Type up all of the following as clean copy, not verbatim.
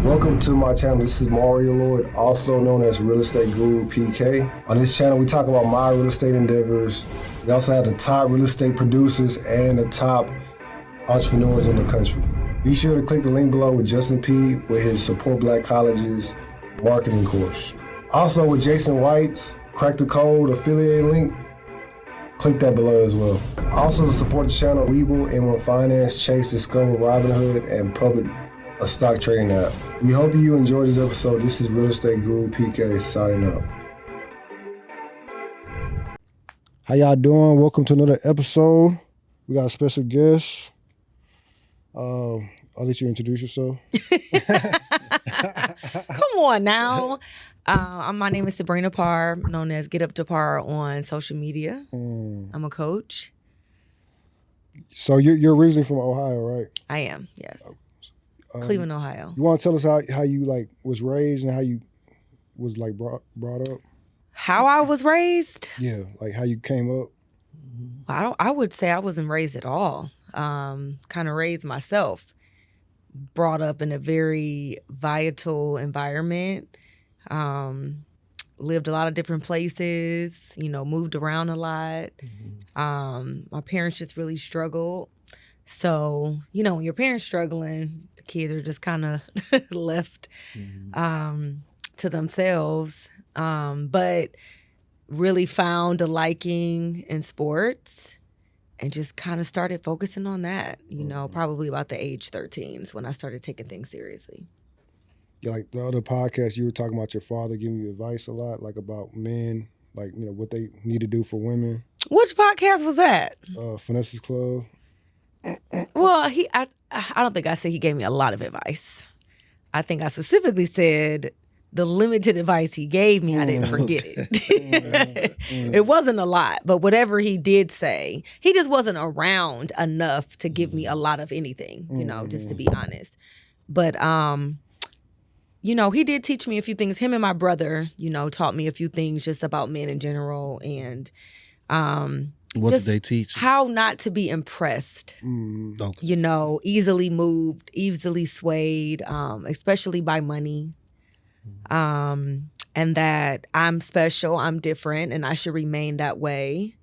Welcome to my channel. This is Mario Lloyd, also known as Real Estate Guru PK. On this channel, we talk about my real estate endeavors. We also have the top real estate producers and the top entrepreneurs in the country. Be sure to click the link below with Justin P. with his Support Black Colleges marketing course. Also with Jason White's Crack the Code affiliate link, click that below as well. Also to support the channel, Webull, M1 Finance, Chase, Discover, Robinhood, and Public, a stock trading app. We hope you enjoyed this episode. This is Real Estate Guru PK signing out. How y'all doing? Welcome to another episode. We got a special guest. I'll let you introduce yourself. Come on now. My name is Sabrina Parr, known as Get Up to Parr on social media. I'm a coach. So you're originally from Ohio, right? I am, yes. Cleveland, Ohio. You want to tell us how you like was raised and how you was like brought up? How I was raised? Yeah, like how you came up. I would say I wasn't raised at all. Kind of raised myself. Brought up in a very volatile environment. Lived a lot of different places, moved around a lot. My parents just really struggled. So, when your parents struggling, the kids are just kind of left to themselves. But really found a liking in sports and just kind of started focusing on that, probably about the age 13 is when I started taking things seriously. Yeah, like the other podcast, you were talking about your father giving you advice a lot, like about men, like, what they need to do for women. Which podcast was that? Finesse's Club. Well, I don't think I said he gave me a lot of advice. I think I specifically said the limited advice he gave me, I didn't forget it. It wasn't a lot, but whatever he did say, he just wasn't around enough to give me a lot of anything, just to be honest. But, he did teach me a few things. Him and my brother, taught me a few things just about men in general. And what did they teach? How not to be impressed, Okay. Easily moved, easily swayed, especially by money. And that I'm special, I'm different, and I should remain that way.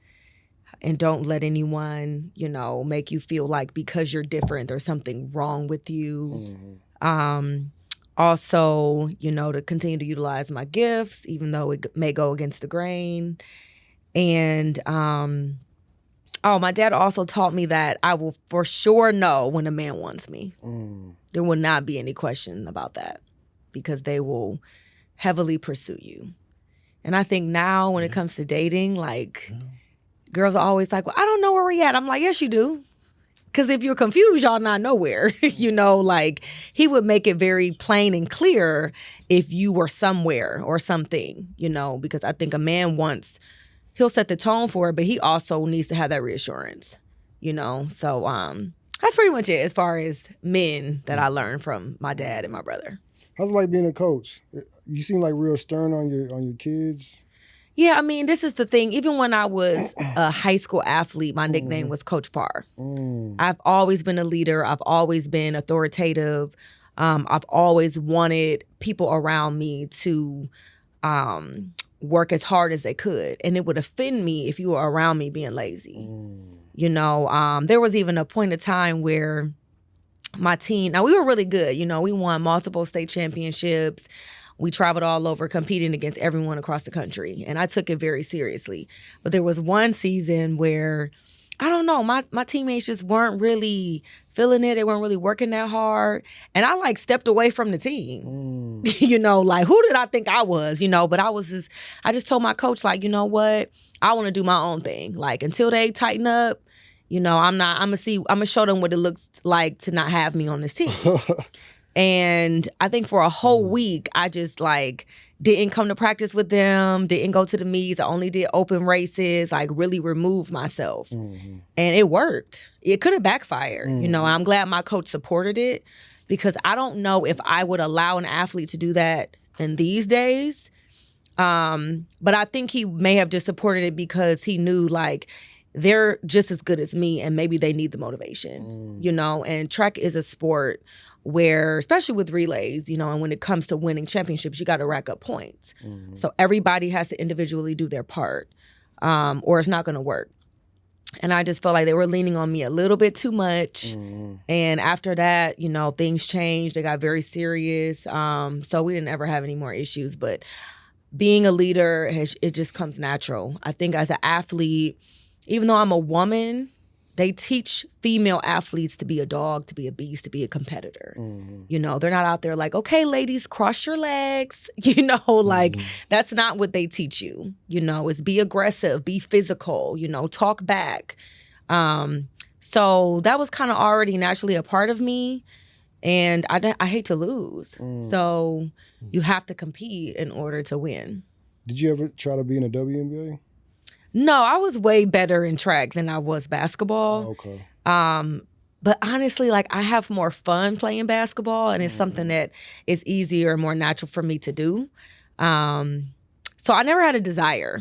And don't let anyone, make you feel like because you're different there's something wrong with you. Also, to continue to utilize my gifts, even though it may go against the grain. And my dad also taught me that I will for sure know when a man wants me. There will not be any question about that, because they will heavily pursue you. And I think now when it comes to dating, girls are always like, well, I don't know where we're at. I'm like, yes, you do. Because if you're confused, y'all not nowhere. He would make it very plain and clear if you were somewhere or something, because I think a man he'll set the tone for it, but he also needs to have that reassurance, So that's pretty much it as far as men that I learned from my dad and my brother. How's it like being a coach? You seem like real stern on your kids. Yeah, this is the thing. Even when I was a high school athlete, my nickname was Coach Parr. I've always been a leader. I've always been authoritative. I've always wanted people around me to work as hard as they could. And it would offend me if you were around me being lazy. There was even a point of time where my team, now we were really good. We won multiple state championships. We traveled all over competing against everyone across the country. And I took it very seriously. But there was one season where, I don't know, my teammates just weren't really feeling it. They weren't really working that hard. And I stepped away from the team. Who did I think I was? But I just told my coach, you know what? I want to do my own thing. Until they tighten up, I'm gonna show them what it looks like to not have me on this team. And I think for a whole week, I just didn't come to practice with them, didn't go to the meets. I only did open races, really removed myself. And it worked. It could have backfired, I'm glad my coach supported it, because I don't know if I would allow an athlete to do that in these days. But I think he may have just supported it because he knew they're just as good as me and maybe they need the motivation, you know? And track is a sport where, especially with relays, you know, and when it comes to winning championships, you got to rack up points. So everybody has to individually do their part, or it's not going to work. And I just felt like they were leaning on me a little bit too much. And after that, you know, things changed. They got very serious. So we didn't ever have any more issues. But being a leader, it just comes natural. I think as an athlete, even though I'm a woman, they teach female athletes to be a dog, to be a beast, to be a competitor. You know, they're not out there like, okay, ladies, cross your legs. You know, like that's not what they teach you. You know, it's be aggressive, be physical, you know, talk back. So that was kind of already naturally a part of me. And I hate to lose. So you have to compete in order to win. Did you ever try to be in a WNBA? No, I was way better in track than I was basketball. Okay. But honestly, like I have more fun playing basketball, and it's something that is easier and more natural for me to do. So I never had a desire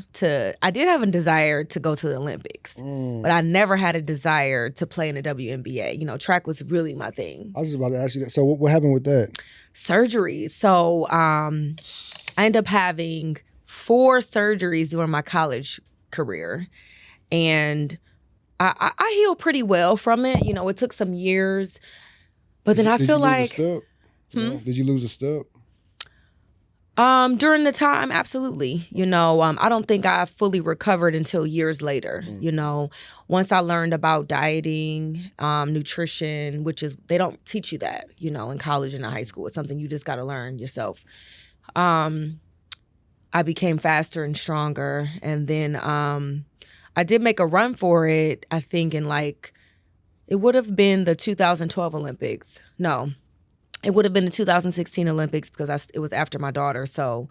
I did have a desire to go to the Olympics, but I never had a desire to play in the WNBA. You know, track was really my thing. I was just about to ask you that. So what happened with that? Surgeries. So I ended up having 4 surgeries during my college career, and I healed pretty well from it. You know, it took some years, but then I feel like, did you lose a step? During the time, absolutely. You know, I don't think I fully recovered until years later. You know, once I learned about dieting, nutrition, which is, they don't teach you that, you know, in college and in high school. It's something you just got to learn yourself. I became faster and stronger. And then I did make a run for it, I think, in like, it would have been the 2012 Olympics. No, it would have been the 2016 Olympics because it was after my daughter. So,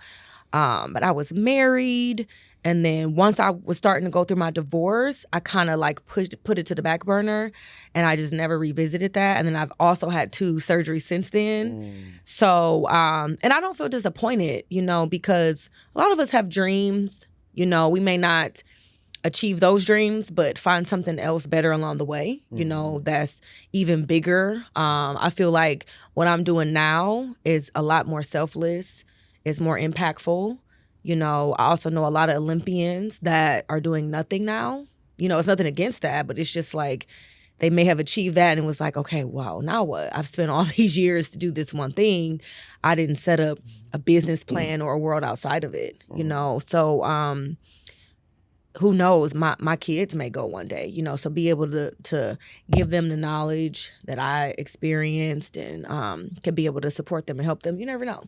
but I was married. And then once I was starting to go through my divorce, I kind of like put it to the back burner, and I just never revisited that. And then I've also had 2 surgeries since then. So, and I don't feel disappointed, you know, because a lot of us have dreams. You know, we may not achieve those dreams, but find something else better along the way, you know, that's even bigger. I feel like what I'm doing now is a lot more selfless, it's more impactful. You know, I also know a lot of Olympians that are doing nothing now. You know, it's nothing against that, but it's just like they may have achieved that and it was like, okay, wow, now what? I've spent all these years to do this one thing. I didn't set up a business plan or a world outside of it, you know? So, who knows, my kids may go one day, you know, so be able to give them the knowledge that I experienced and can be able to support them and help them. You never know.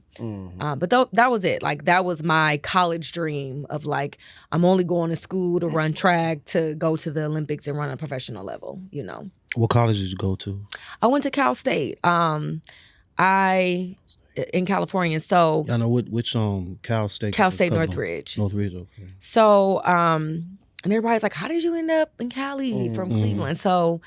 But that was it. Like, that was my college dream of like, I'm only going to school to run track to go to the Olympics and run a professional level, you know. What college did you go to? I went to Cal State. In California, so I know which Cal State. Cal State Northridge. Northridge, okay. So and everybody's like, how did you end up in Cali from Cleveland? So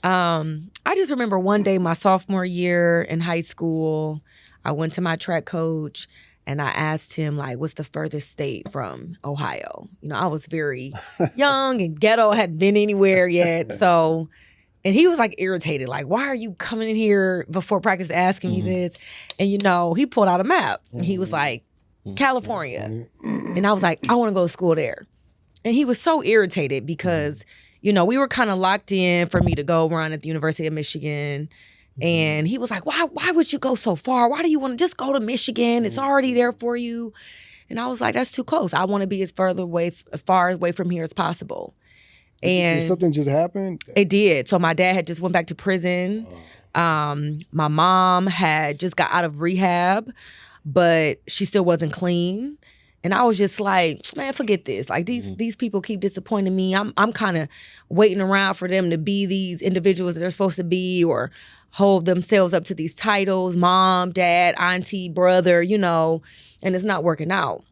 I just remember one day my sophomore year in high school, I went to my track coach and I asked him, like, what's the furthest state from Ohio? You know, I was very young and ghetto, hadn't been anywhere yet. So, and he was like irritated, like, why are you coming in here before practice asking me this? And, you know, he pulled out a map and he was like, California. And I was like, I want to go to school there. And he was so irritated because, you know, we were kind of locked in for me to go run at the University of Michigan. And he was like, why would you go so far? Why do you want to just go to Michigan? It's already there for you. And I was like, that's too close. I want to be as far away from here as possible. And did something just happened? It did. So my dad had just went back to prison. My mom had just got out of rehab, but she still wasn't clean. And I was just like, man, forget this. Like these people keep disappointing me. I'm kind of waiting around for them to be these individuals that they're supposed to be or hold themselves up to these titles, mom, dad, auntie, brother, you know, and it's not working out.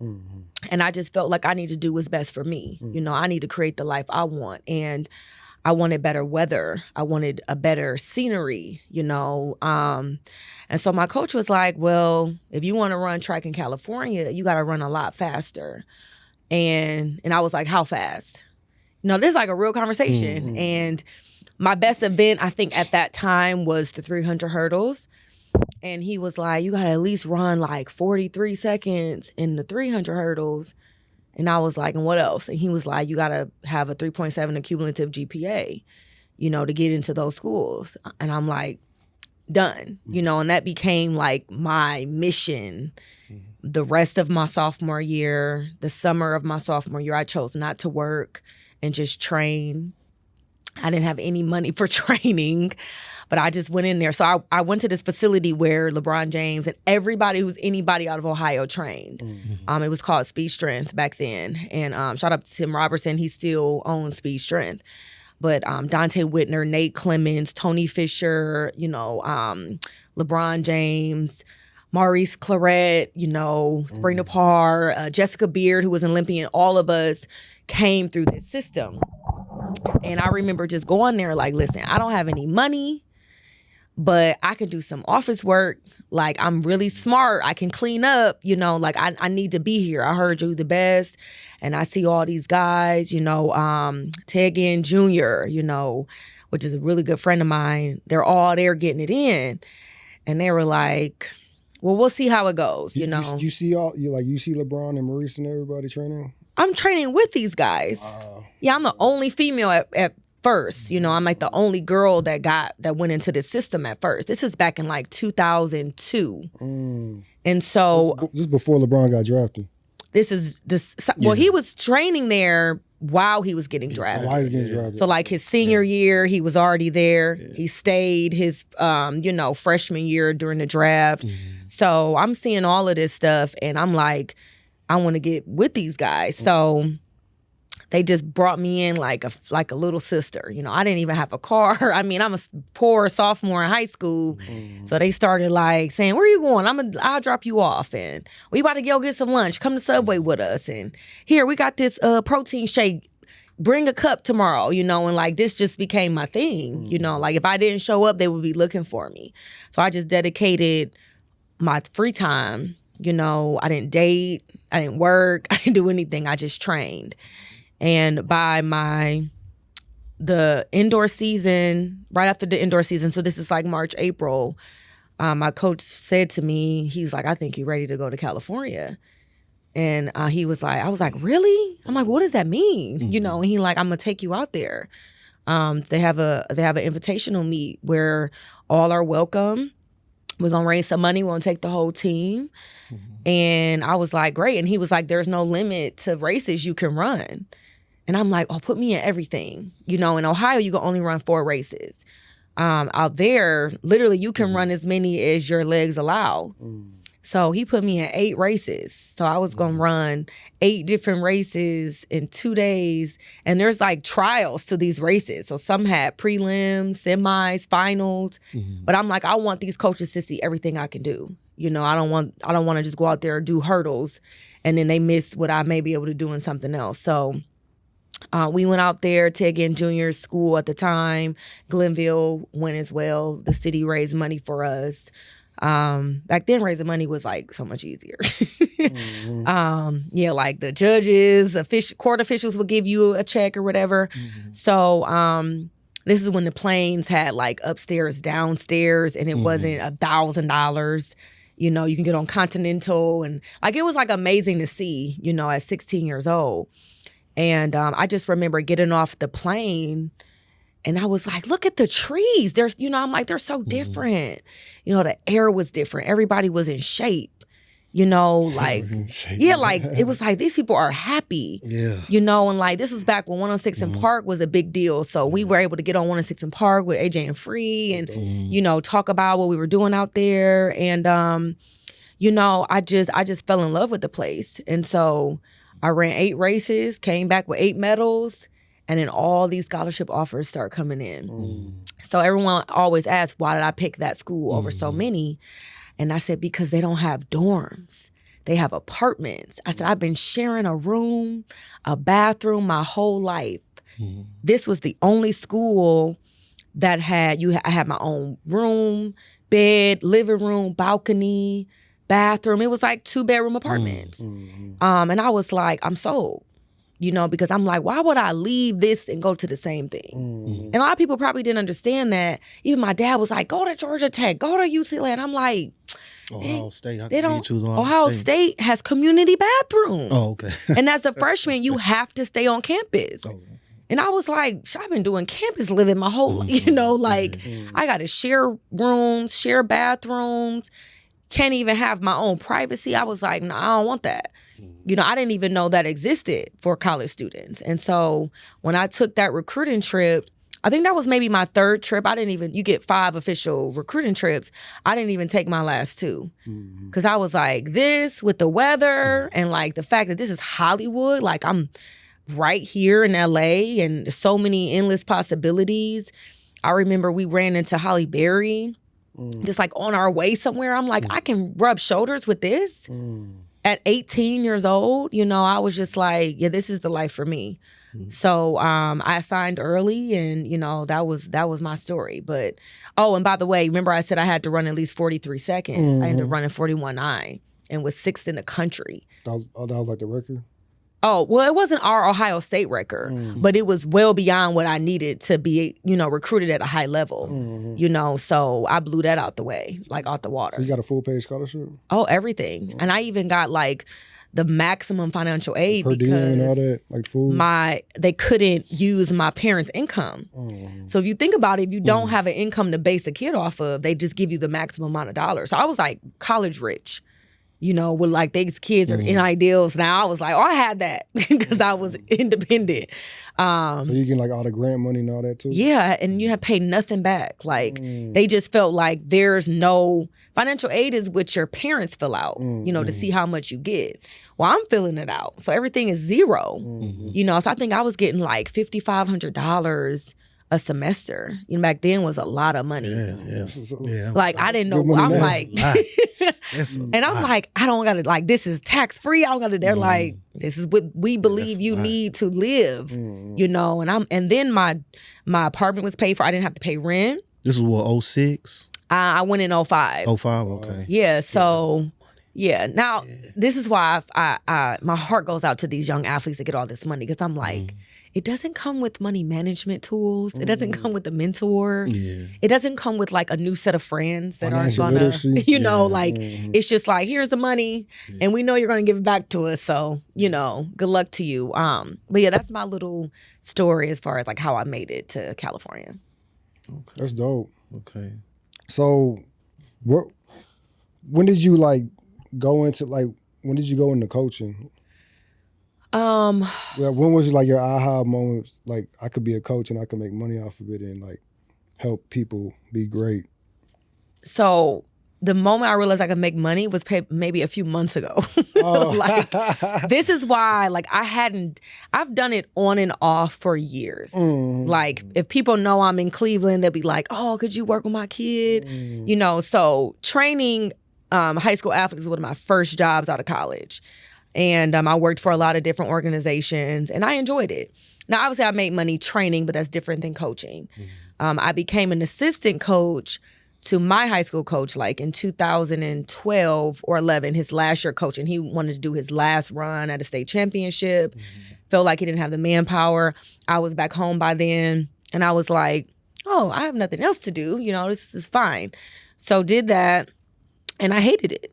And I just felt like I need to do what's best for me. You know, I need to create the life I want. And I wanted better weather. I wanted a better scenery, you know. And so my coach was like, well, if you want to run track in California, you got to run a lot faster. And I was like, how fast? No, this is like a real conversation. And my best event, I think at that time, was the 300 hurdles. And he was like, you got to at least run like 43 seconds in the 300 hurdles. And I was like, and what else? And he was like, you got to have a 3.7 accumulative GPA, to get into those schools. And I'm like, done, and that became like my mission. The rest of my sophomore year, the summer of my sophomore year, I chose not to work and just train. I didn't have any money for training, but I just went in there. So I went to this facility where LeBron James and everybody who's anybody out of Ohio trained. It was called Speed Strength back then. And shout out to Tim Robertson. He still owns Speed Strength. But Dante Whitner, Nate Clemens, Tony Fisher, LeBron James, Maurice Claret, Sabrina Parr, Jessica Beard, who was an Olympian, all of us came through this system. And I remember just going there like, listen, I don't have any money, but I can do some office work. Like, I'm really smart. I can clean up, like I need to be here. I heard you the best. And I see all these guys, Ted Ginn Jr., which is a really good friend of mine. They're all there getting it in. And they were like, well, we'll see how it goes, You see you see LeBron and Maurice and everybody training? I'm training with these guys. Wow. Yeah, I'm the only female at first. I'm like the only girl that went into the system at first. This is back in like 2002. And so This is before LeBron got drafted. He was training there while he was getting drafted. Why he was getting drafted? So like his senior year, he was already there. Yeah. He stayed his freshman year during the draft. So I'm seeing all of this stuff and I'm like, I want to get with these guys. So they just brought me in like a little sister. I didn't even have a car. I mean, I'm a poor sophomore in high school. So they started like saying, where are you going? I'll drop you off. And we about to go get some lunch. Come to Subway with us. And here, we got this protein shake. Bring a cup tomorrow, and like this just became my thing. Like if I didn't show up, they would be looking for me. So I just dedicated my free time. I didn't date. I didn't work. I didn't do anything. I just trained. And by the indoor season, right after the indoor season, so this is like March, April, my coach said to me, he's like, I think you're ready to go to California. And he was like, I was like, really? I'm like, what does that mean? And he like, I'm gonna take you out there. They have an invitational meet where all are welcome. We're gonna raise some money. We're gonna take the whole team. And I was like, great. And he was like, there's no limit to races you can run. And I'm like, oh, put me in everything. In Ohio, you can only run 4 races. Out there, literally, you can run as many as your legs allow. So he put me in 8 races. So I was going to run 8 different races in 2 days. And there's like trials to these races. So some had prelims, semis, finals. But I'm like, I want these coaches to see everything I can do. I don't want to just go out there and do hurdles and then they miss what I may be able to do in something else. So we went out there, Ted Ginn Jr.'s school at the time. Glenville went as well. The city raised money for us. Back then, raising money was like so much easier. Like the judges, court officials would give you a check or whatever. So this is when the planes had like upstairs, downstairs, and it wasn't $1,000. You can get on Continental, and like it was like amazing to see, at 16 years old. And I just remember getting off the plane and I was like, look at the trees. There's, I'm like, they're so different. The air was different. Everybody was in shape. Like, yeah, like it was like these people are happy. Yeah. And like this was back when 106 and Park was a big deal. So we were able to get on 106 and Park with AJ and Free and, talk about what we were doing out there. And, I just fell in love with the place. And so I ran 8 races, came back with 8 medals, and then all these scholarship offers start coming in. So everyone always asks, why did I pick that school over so many? And I said, because they don't have dorms. They have apartments. I said, I've been sharing a room, a bathroom my whole life. This was the only school that I had my own room, bed, living room, balcony, bathroom. It was like 2-bedroom apartments. And I was like, I'm sold. because I'm like, why would I leave this and go to the same thing? And a lot of people probably didn't understand that. Even my dad was like, go to Georgia Tech, go to UCLA. And I'm like, Ohio State. How they can you don't. choose Ohio State has community bathrooms. Oh, okay. And as a freshman, you have to stay on campus. Oh. And I was like, I've been doing campus living my whole life, I got to share rooms, share bathrooms, can't even have my own privacy. I was like, no, I don't want that. I didn't even know that existed for college students. And so when I took that recruiting trip, I think that was maybe my third trip. You get 5 official recruiting trips. I didn't even take my last 2. Because I was like, this with the weather and like the fact that this is Hollywood, like I'm right here in LA and so many endless possibilities. I remember we ran into Holly Berry just like on our way somewhere. I'm like, I can rub shoulders with this. At 18 years old, I was just like, yeah, this is the life for me. So I signed early and, that was my story. But, and by the way, remember I said I had to run at least 43 seconds. I ended up running 41.9 and was 6th in the country. That was like the record? Oh, well, it wasn't our Ohio State record, but it was well beyond what I needed to be, recruited at a high level, so I blew that out the way, like out the water. So you got a full paid scholarship? Oh, everything. And I even got like the maximum financial aid per diem and all that, like food? They couldn't use my parents' income. So if you think about it, if you don't have an income to base a kid off of, they just give you the maximum amount of dollars. So I was like college rich. With like these kids are in ideals now. I was like, I had that because I was independent. So you get like all the grant money and all that too? Yeah, and you have paid nothing back. Like they just felt like there's no financial aid is what your parents fill out, to see how much you get. Well, I'm filling it out. So everything is zero. So I think I was getting like $5,500 a semester. Back then was a lot of money. Yeah. Like I didn't know. I'm like, and I'm like, I don't gotta like this is tax free. I don't gotta. They're like, this is what we believe you need to live. And then my apartment was paid for. I didn't have to pay rent. This was what, 06? I went in 05. 05, okay. Yeah. So. Yeah. Now this is why I my heart goes out to these young athletes that get all this money because I'm like. It doesn't come with money management tools. It doesn't come with a mentor. Yeah. It doesn't come with like a new set of friends that aren't gonna, it's just like, here's the money and we know you're gonna give it back to us. So, good luck to you. But yeah, that's my little story as far as like how I made it to California. Okay. That's dope. Okay. So when did you go into coaching? When was like your aha moment? Like I could be a coach and I could make money off of it and like help people be great. So the moment I realized I could make money was maybe a few months ago. This is why I've done it on and off for years. Like if people know I'm in Cleveland, they'll be like, oh, could you work with my kid? So training high school athletes was one of my first jobs out of college. And I worked for a lot of different organizations, and I enjoyed it. Now, obviously, I made money training, but that's different than coaching. I became an assistant coach to my high school coach, like in 2012 or 11, his last year coaching. He wanted to do his last run at a state championship. Felt like he didn't have the manpower. I was back home by then, and I was like, oh, I have nothing else to do. This is fine. So did that, and I hated it.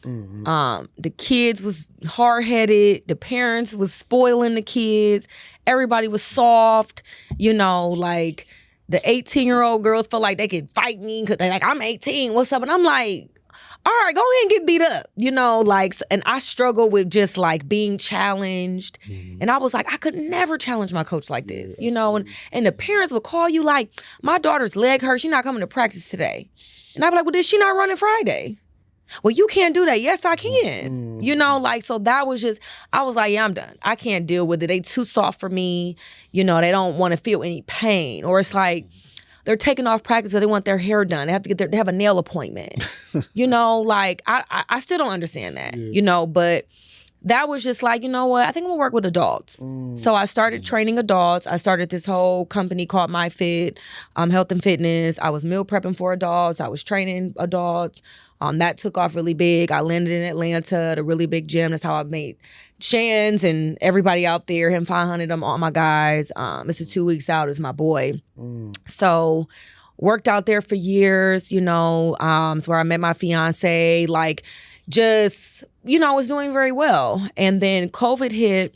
The kids was hard-headed. The parents was spoiling the kids. Everybody was soft. Like the 18-year-old girls felt like they could fight me because they're like, I'm 18. What's up? And I'm like, all right, go ahead and get beat up. And I struggle with just like being challenged. And I was like, I could never challenge my coach like this, and the parents would call you like, my daughter's leg hurt. She's not coming to practice today. And I'd be like, well, did she not running Friday? Well, you can't do that. Yes, I can. So that was just, I was like, yeah, I'm done. I can't deal with it. They too soft for me. They don't want to feel any pain. Or it's like they're taking off practice because they want their hair done. They have to they have a nail appointment. I still don't understand that, but that was just like, you know what? I think I'm gonna work with adults. So I started training adults. I started this whole company called MyFit, Health and Fitness. I was meal prepping for adults. I was training adults. That took off really big. I landed in Atlanta, the really big gym. That's how I made Shans and everybody out there, him 500, them, all my guys. Mr. 2 Weeks Out is my boy. So worked out there for years, you know, it's where I met my fiance, like just, you know, I was doing very well. And then COVID hit.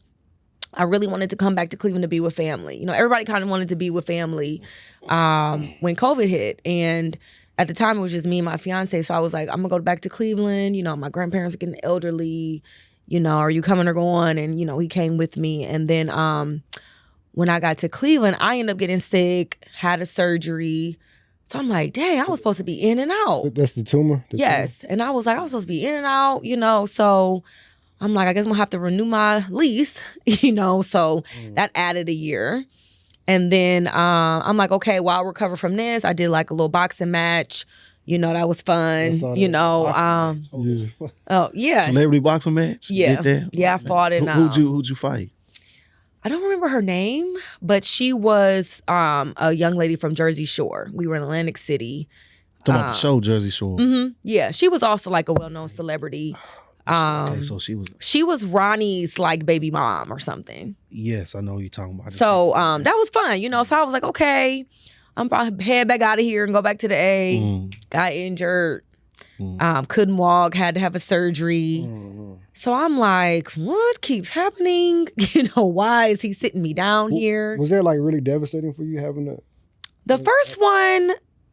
I really wanted to come back to Cleveland to be with family. You know, everybody kind of wanted to be with family when COVID hit. And at the time, it was just me and my fiance. So I was like, I'm going to go back to Cleveland. You know, my grandparents are getting elderly. You know, are you coming or going? And, you know, he came with me. And then when I got to Cleveland, I ended up getting sick, had a surgery. So I'm like, dang, I was supposed to be in and out. That's the tumor? Yes. And I was like, I was supposed to be in and out, you know. So I'm like, I guess I'm going to have to renew my lease, you know. So that added a year. And then I'm like, okay, while I recover from this, I did like a little boxing match. You know, that was fun. You know, oh yeah, celebrity boxing match. Yeah, yeah, I fought in. Who'd you fight? I don't remember her name, but she was a young lady from Jersey Shore. We were in Atlantic City. Talking about the show Jersey Shore. Yeah, she was also like a well-known celebrity. Okay, so she was Ronnie's like baby mom or something. Yes, I know who you're talking about. So that was fun, you know. So I was like, okay, I'm probably head back out of here and go back to the A. Got injured, couldn't walk, had to have a surgery. So I'm like, what keeps happening? You know, why is he sitting me down here? Was that like really devastating for you having the first one?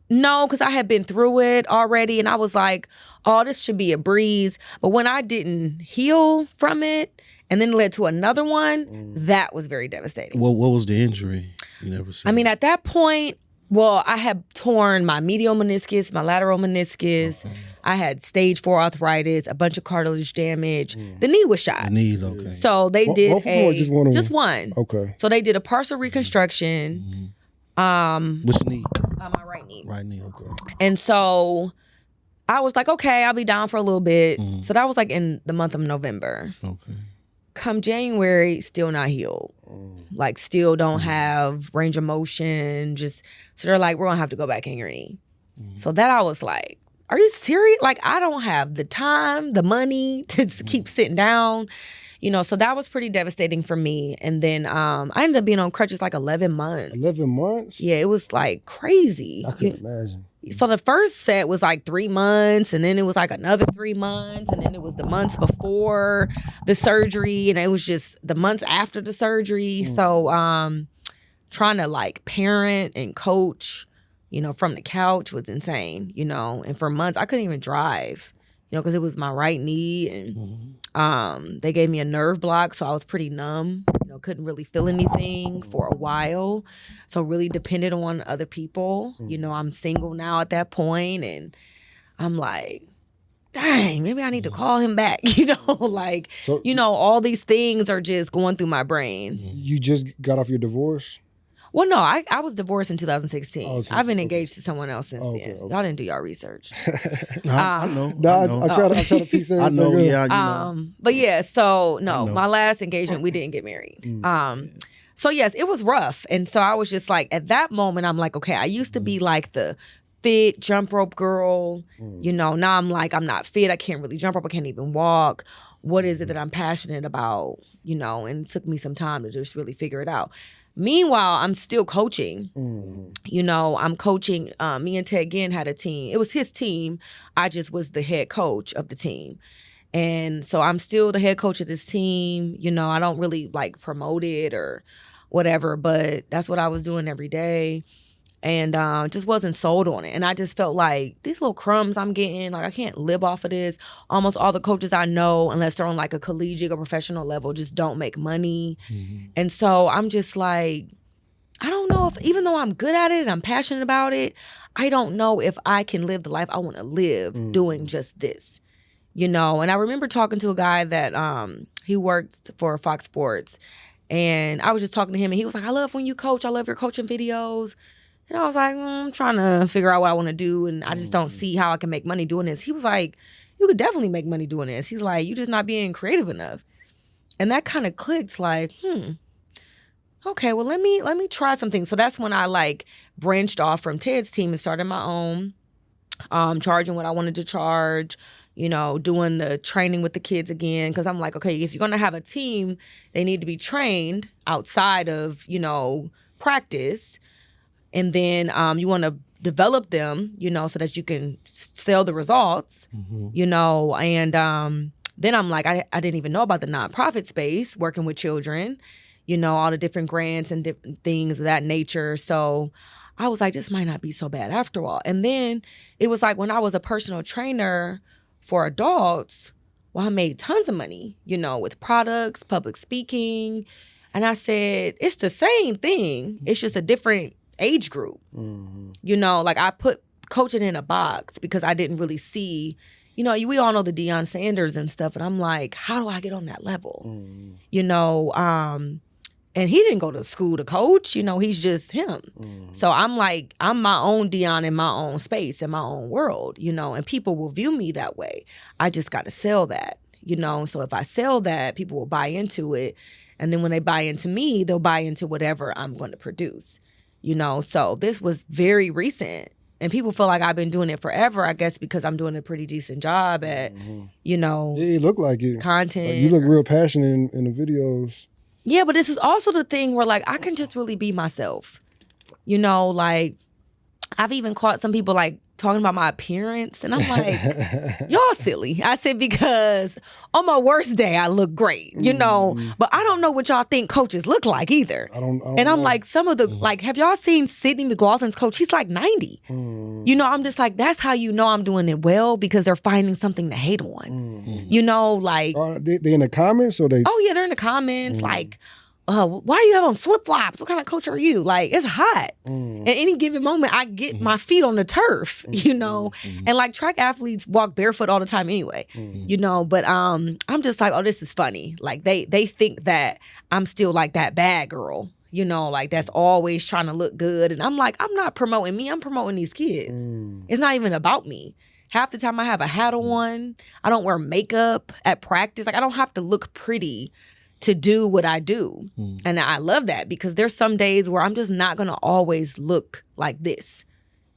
No, because I had been through it already, and I was like, oh, this should be a breeze. But when I didn't heal from it, and then it led to another one, that was very devastating. What was the injury? You never said. I mean, at that point, well, I had torn my medial meniscus, my lateral meniscus. I had stage 4 arthritis, a bunch of cartilage damage. The knee was shot. The knee's okay. So they did both of them or just one of them? Just one. Okay. So they did a partial reconstruction. Which knee? My right knee. Right knee, okay. And so I was like, okay, I'll be down for a little bit. So that was like in the month of November. Okay. Come January, still not healed. Like still don't have range of motion. Just so they're like, we're gonna have to go back in your knee. So that I was like, are you serious? Like I don't have the time, the money to keep sitting down. You know, so that was pretty devastating for me. And then I ended up being on crutches like 11 months. 11 months? Yeah, it was like crazy. I couldn't imagine. So the first set was like 3 months, and then it was like another 3 months, and then it was the months before the surgery, and it was just the months after the surgery. So trying to like parent and coach, you know, from the couch was insane, you know. And for months I couldn't even drive, you know, because it was my right knee, and they gave me a nerve block, so I was pretty numb. You know, couldn't really feel anything for a while, so really depended on other people. You know, I'm single now at that point, and I'm like, dang, maybe I need to call him back. You know, like, So- you know, all these things are just going through my brain. You just got off your divorce? Well, no, I was divorced in 2016. Oh, I've been engaged to someone else since Okay, then. okay. Y'all didn't do y'all research. I know. No, I know. I try to piece everything I know, up. yeah, you know. But yeah, so I no, know. my last engagement, we didn't get married. So yes, it was rough. And so I was just like, at that moment, I'm like, okay, I used to be like the fit jump rope girl. You know, now I'm like, I'm not fit. I can't really jump rope. I can't even walk. What is it that I'm passionate about? You know, and it took me some time to just really figure it out. Meanwhile, I'm still coaching. You know, I'm coaching. Me and Ted Ginn had a team. It was his team. I just was the head coach of the team. And so I'm still the head coach of this team. You know, I don't really like promote it or whatever, but that's what I was doing every day. And just wasn't sold on it. And I just felt like these little crumbs I'm getting, like I can't live off of this. Almost all the coaches I know, unless they're on like a collegiate or professional level, just don't make money. And so I'm just like, I don't know if, even though I'm good at it and I'm passionate about it, I don't know if I can live the life I want to live doing just this. You know, and I remember talking to a guy that he worked for Fox Sports, and I was just talking to him, and he was like, I love when you coach. I love your coaching videos. And I was like, I'm trying to figure out what I want to do, and I just don't see how I can make money doing this. He was like, you could definitely make money doing this. He's like, you're just not being creative enough. And that kind of clicked, like, okay, well, let me try something. So that's when I like branched off from Ted's team and started my own. charging what I wanted to charge, doing the training with the kids again. Because I'm like, okay, if you're going to have a team, they need to be trained outside of, practice. And then you want to develop them, so that you can sell the results, and then I'm like, I didn't even know about the nonprofit space, working with children, all the different grants and different things of that nature. So I was like, this might not be so bad after all. And then it was like when I was a personal trainer for adults, well, I made tons of money, with products, public speaking. And I said, it's the same thing. It's just a different age group. Like I put coaching in a box because I didn't really see, we all know the Deion Sanders and stuff. And I'm like, how do I get on that level? And he didn't go to school to coach, he's just him. So I'm like, I'm my own Deion in my own space, in my own world, and people will view me that way. I just got to sell that, So if I sell that, people will buy into it. And then when they buy into me, they'll buy into whatever I'm going to produce, So this was very recent. And people feel like I've been doing it forever, I guess, because I'm doing a pretty decent job at, It looked like it. Content. Like you look real passionate in the videos. Yeah, but this is also the thing where, like, I can just really be myself. Like, I've even caught some people, like, talking about my appearance. And I'm like, y'all silly. I said, because on my worst day, I look great, But I don't know what y'all think coaches look like either. I don't and I'm know. like, some of the, like, have y'all seen Sydney McLaughlin's coach? He's like 90. I'm just like, that's how I'm doing it well, because they're finding something to hate on. Like. Are they in the comments or they? Oh, yeah, they're in the comments. Like, why are you having flip-flops? What kind of coach are you? Like, it's hot. At any given moment, I get my feet on the turf, And like track athletes walk barefoot all the time anyway, But I'm just like, oh, this is funny. Like they think that I'm still like that bad girl, like that's always trying to look good. And I'm like, I'm not promoting me. I'm promoting these kids. It's not even about me. Half the time I have a hat on. I don't wear makeup at practice. Like I don't have to look pretty to do what I do. And I love that, because there's some days where I'm just not going to always look like this,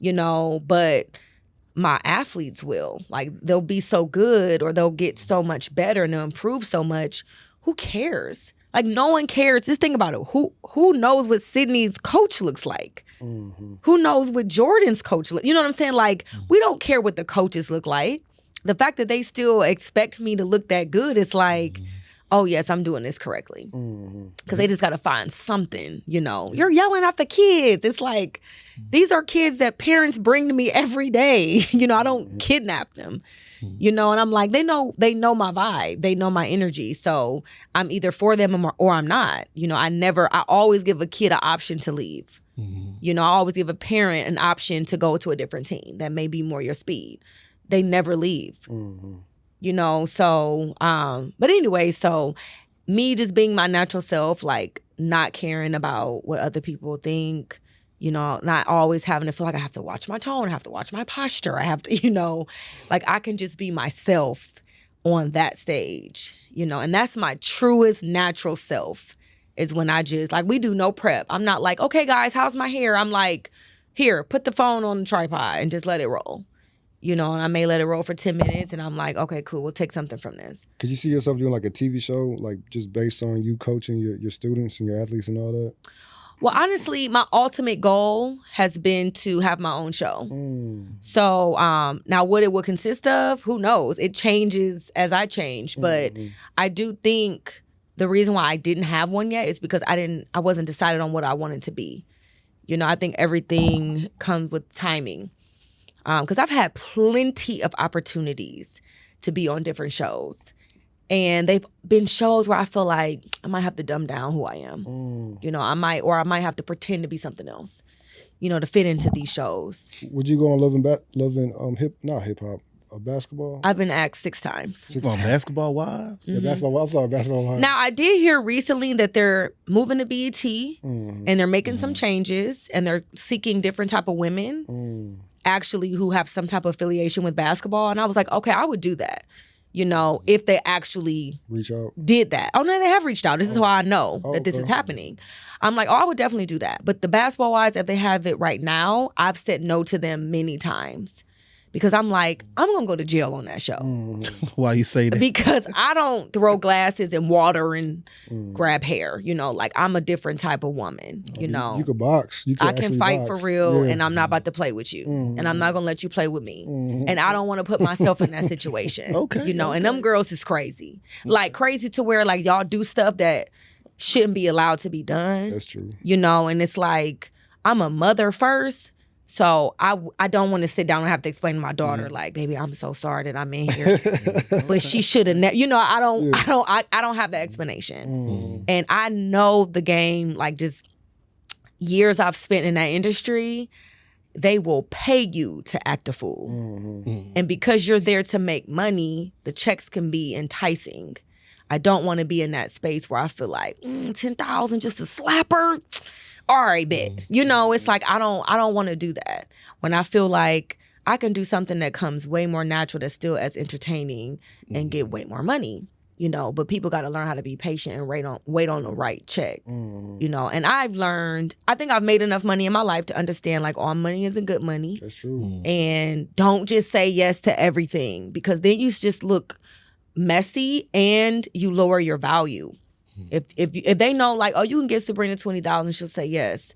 but my athletes will. Like they'll be so good, or they'll get so much better and they'll improve so much. Who cares? Like no one cares. Just think about it. Who knows what Sydney's coach looks like? Who knows what Jordan's coach looks? You know what I'm saying? Like we don't care what the coaches look like. The fact that they still expect me to look that good, it's like, oh, yes, I'm doing this correctly. Because they just got to find something, You're yelling at the kids. It's like, these are kids that parents bring to me every day. I don't kidnap them, and I'm like, they know my vibe. They know my energy. So I'm either for them or I'm not. I always give a kid an option to leave. I always give a parent an option to go to a different team that may be more your speed. They never leave. So, but anyway, so me just being my natural self, like not caring about what other people think, not always having to feel like I have to watch my tone, I have to watch my posture, I have to, like I can just be myself on that stage, and that's my truest natural self is when I just, like we do no prep. I'm not like, okay guys, how's my hair? I'm like, here, put the phone on the tripod and just let it roll. And I may let it roll for 10 minutes and I'm like, okay, cool, we'll take something from this. Could you see yourself doing like a TV show, like just based on you coaching your students and your athletes and all that? Well, honestly, my ultimate goal has been to have my own show. So now what it will consist of, who knows? It changes as I change. But I do think the reason why I didn't have one yet is because I wasn't decided on what I wanted to be. I think everything comes with timing. Because I've had plenty of opportunities to be on different shows. And they've been shows where I feel like I might have to dumb down who I am. I might have to pretend to be something else, to fit into these shows. Would you go on hip hop, basketball? I've been asked 6 times. On Basketball Wives? Yeah, Basketball Wives. Now, I did hear recently that they're moving to BET and they're making some changes and they're seeking different type of women. Actually who have some type of affiliation with basketball. And I was like, okay, I would do that, if they actually reach out, did that. Oh, no, they have reached out. This is how I know that this is happening. I'm like, oh, I would definitely do that. But the Basketball Wives, if they have it right now, I've said no to them many times because I'm like, I'm gonna go to jail on that show. Why you say that? Because I don't throw glasses and water and grab hair, like I'm a different type of woman, You could box. You could I can actually fight box. for real, Yeah. and I'm not about to play with you, and I'm not gonna let you play with me, and I don't want to put myself in that situation. Okay, And them girls is crazy, like crazy to where like y'all do stuff that shouldn't be allowed to be done. That's true. And it's like I'm a mother first. So I don't want to sit down and have to explain to my daughter like, baby, I'm so sorry that I'm in here, but she should have never. I don't have that explanation, and I know the game. Like just years I've spent in that industry, they will pay you to act a fool, and because you're there to make money, the checks can be enticing. I don't want to be in that space where I feel like 10,000 just to slap her. All right, bet. It's like I don't want to do that. When I feel like I can do something that comes way more natural, that's still as entertaining and get way more money. But people got to learn how to be patient and wait on the right check. And I've learned, I think I've made enough money in my life to understand like all money isn't good money. That's true. And don't just say yes to everything, because then you just look messy and you lower your value. If they know like, oh, you can get Sabrina 20,000, she'll say yes.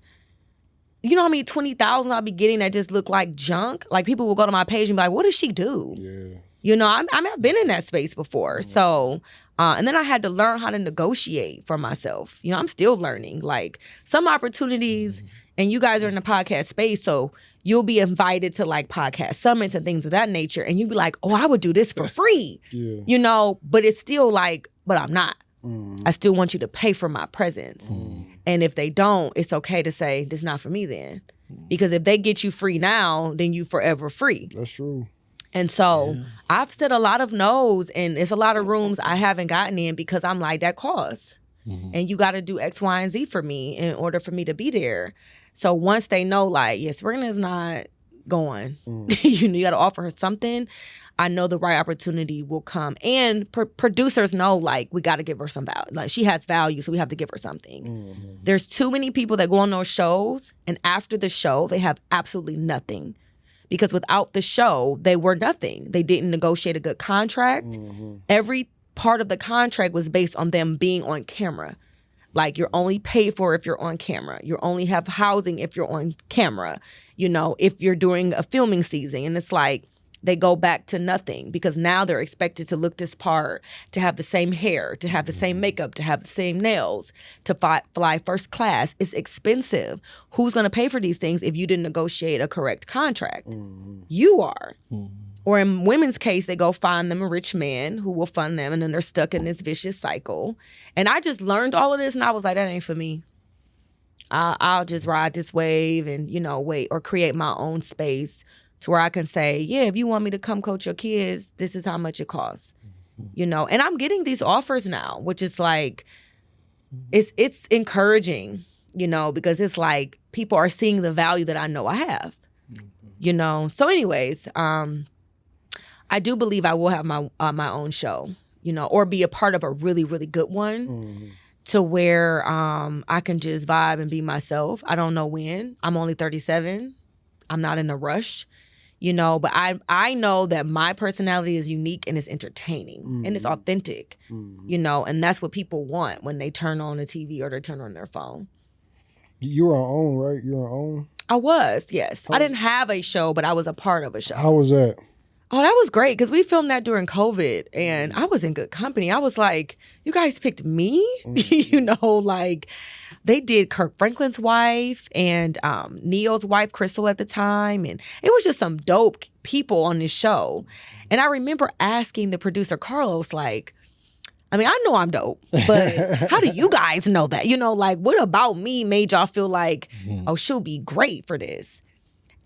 You know how many 20,000 I'll be getting that just look like junk? Like people will go to my page and be like, what does she do? Yeah. I've been in that space before. So, and then I had to learn how to negotiate for myself. I'm still learning. Like some opportunities, and you guys are in the podcast space, so you'll be invited to like podcast summits and things of that nature, and you'll be like, oh, I would do this for free. Yeah. But it's still like, but I'm not. I still want you to pay for my presence. And if they don't, it's okay to say, this is not for me then. Because if they get you free now, then you forever free. That's true. And so I've said a lot of no's, and it's a lot of rooms I haven't gotten in because I'm like, that costs. And you got to do X, Y, and Z for me in order for me to be there. So once they know, like, yes, Sabrina's not going, you got to offer her something, I know the right opportunity will come. And producers know, like, we got to give her some value. Like, she has value, so we have to give her something. There's too many people that go on those shows, and after the show, they have absolutely nothing. Because without the show, they were nothing. They didn't negotiate a good contract. Every part of the contract was based on them being on camera. Like, you're only paid for if you're on camera. You only have housing if you're on camera, if you're doing a filming season. And it's like, they go back to nothing because now they're expected to look this part, to have the same hair, to have the same makeup, to have the same nails, to fly first class. It's expensive. Who's going to pay for these things if you didn't negotiate a correct contract? You are. Or in women's case, they go find them a rich man who will fund them, and then they're stuck in this vicious cycle. And I just learned all of this, and I was like, that ain't for me. I'll just ride this wave and, wait, or create my own space to where I can say, yeah, if you want me to come coach your kids, this is how much it costs. And I'm getting these offers now, which is like, it's encouraging, because it's like people are seeing the value that I know I have, So anyways, I do believe I will have my own show, or be a part of a really, really good one to where I can just vibe and be myself. I don't know when. I'm only 37. I'm not in a rush. But I know that my personality is unique and it's entertaining and it's authentic, and that's what people want when they turn on the TV or they turn on their phone. You were on OWN, right? You were on OWN? I was, yes. I didn't have a show, but I was a part of a show. How was that? Oh, that was great because we filmed that during COVID and I was in good company. I was like, you guys picked me? Like they did Kirk Franklin's wife and Neo's wife, Crystal, at the time. And it was just some dope people on this show. And I remember asking the producer, Carlos, like, I mean, I know I'm dope, but how do you guys know that? Like, what about me made y'all feel like, oh, she'll be great for this?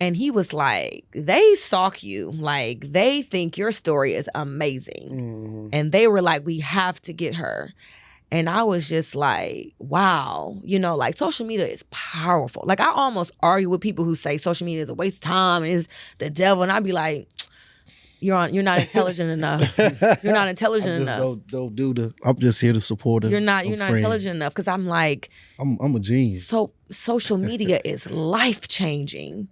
And he was like, they stalk you. Like, they think your story is amazing. And they were like, we have to get her. And I was just like, wow. Like, social media is powerful. Like, I almost argue with people who say social media is a waste of time and is the devil. And I'd be like, you're not intelligent enough. You're not intelligent enough. I'm just here to support her. You're not intelligent enough. Because I'm like, I'm a genius. So social media is life-changing.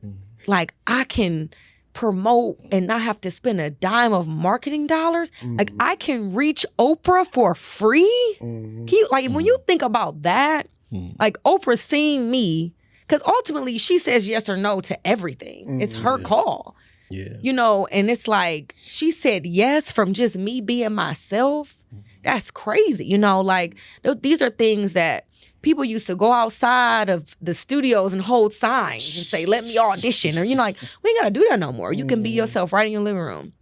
Like, I can promote and not have to spend a dime of marketing dollars. Like I can reach Oprah for free. When you think about that, like Oprah seeing me, because ultimately she says yes or no to everything. It's her call. Yeah. You know, and it's like she said yes from just me being myself. That's crazy. You know, like these are things that people used to go outside of the studios and hold signs and say, let me audition. Or, you know, like, we ain't got to do that no more. You can be yourself right in your living room.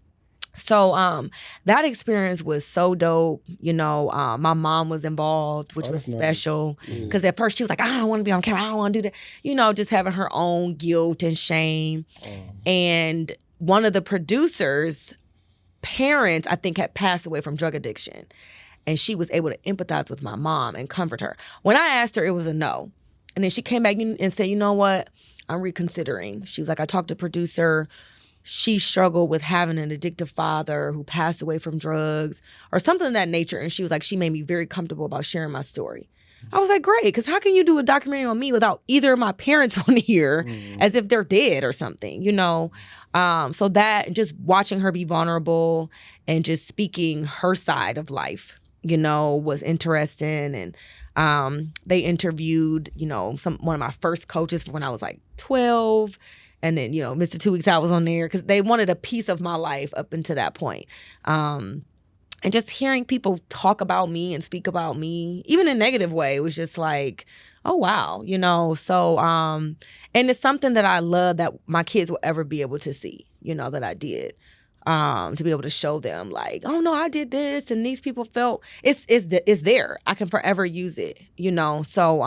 So that experience was so dope. You know, my mom was involved, which was special. Because at first she was like, I don't want to be on camera. I don't want to do that. You know, just having her own guilt and shame. And one of the producers' parents, I think, had passed away from drug addiction. And she was able to empathize with my mom and comfort her. When I asked her, it was a no. And then she came back and said, you know what? I'm reconsidering. She was like, I talked to producer. She struggled with having an addictive father who passed away from drugs or something of that nature. And she was like, she made me very comfortable about sharing my story. I was like, great, because how can you do a documentary on me without either of my parents on here as if they're dead or something, you know? So that, just watching her be vulnerable and just speaking her side of life, you know, was interesting. And they interviewed, you know, one of my first coaches when I was like 12. And then, you know, Mr. 2 Weeks Out was on there because they wanted a piece of my life up until that point. And just hearing people talk about me and speak about me, even in a negative way, was just like, oh, wow, you know. So, and it's something that I love that my kids will ever be able to see, you know, that I did. To be able to show them like, oh no, I did this, and these people felt it's there. I can forever use it, you know. So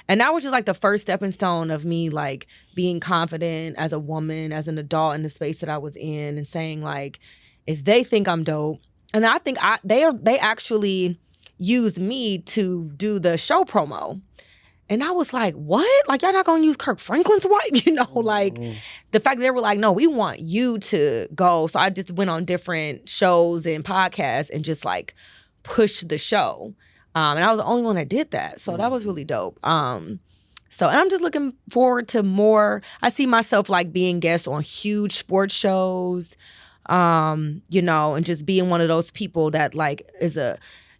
and that was just like the first stepping stone of me like being confident as a woman, as an adult in the space that I was in, and saying like, if they think I'm dope, and I think they actually used me to do the show promo. And I was like, what? Like, y'all not going to use Kirk Franklin's wife? You know, like the fact that they were like, no, we want you to go. So I just went on different shows and podcasts and just like pushed the show. And I was the only one that did that. So that was really dope. And I'm just looking forward to more. I see myself like being guest on huge sports shows, you know, and just being one of those people that like is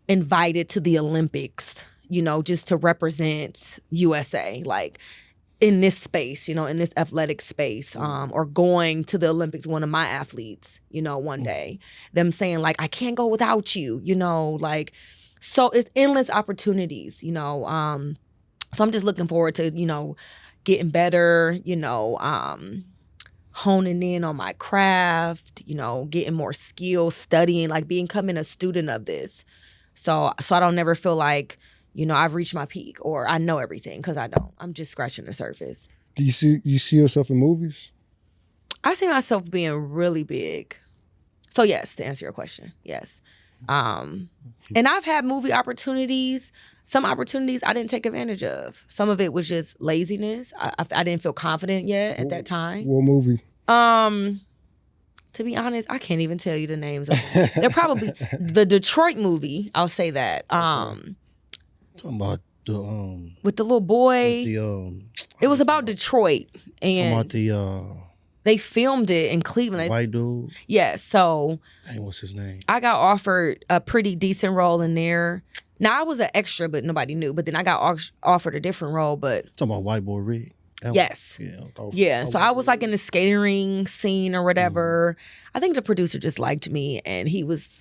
invited to the Olympics, you know, just to represent USA, like in this space, you know, in this athletic space, or going to the Olympics, one of my athletes, you know, one day, them saying like, I can't go without you, you know, like, so it's endless opportunities, you know. So I'm just looking forward to, you know, getting better, you know, honing in on my craft, you know, getting more skills, studying, like becoming a student of this. So I don't never feel like, you know, I've reached my peak or I know everything, because I don't. I'm just scratching the surface. Do you see yourself in movies? I see myself being really big. So yes, to answer your question, yes. And I've had movie opportunities. Some opportunities I didn't take advantage of. Some of it was just laziness. I didn't feel confident yet at that time. What movie? To be honest, I can't even tell you the names of them. They're probably the Detroit movie. I'll say that. Talking about the with the little boy. It was about Detroit, and about the they filmed it in Cleveland. white dude. Yeah, so Dang, what's his name? I got offered a pretty decent role in there. Now I was an extra, but nobody knew. But then I got offered a different role. But Talking about White Boy Rick. Yes. So I was like in the skating ring scene or whatever. I think the producer just liked me, and he was.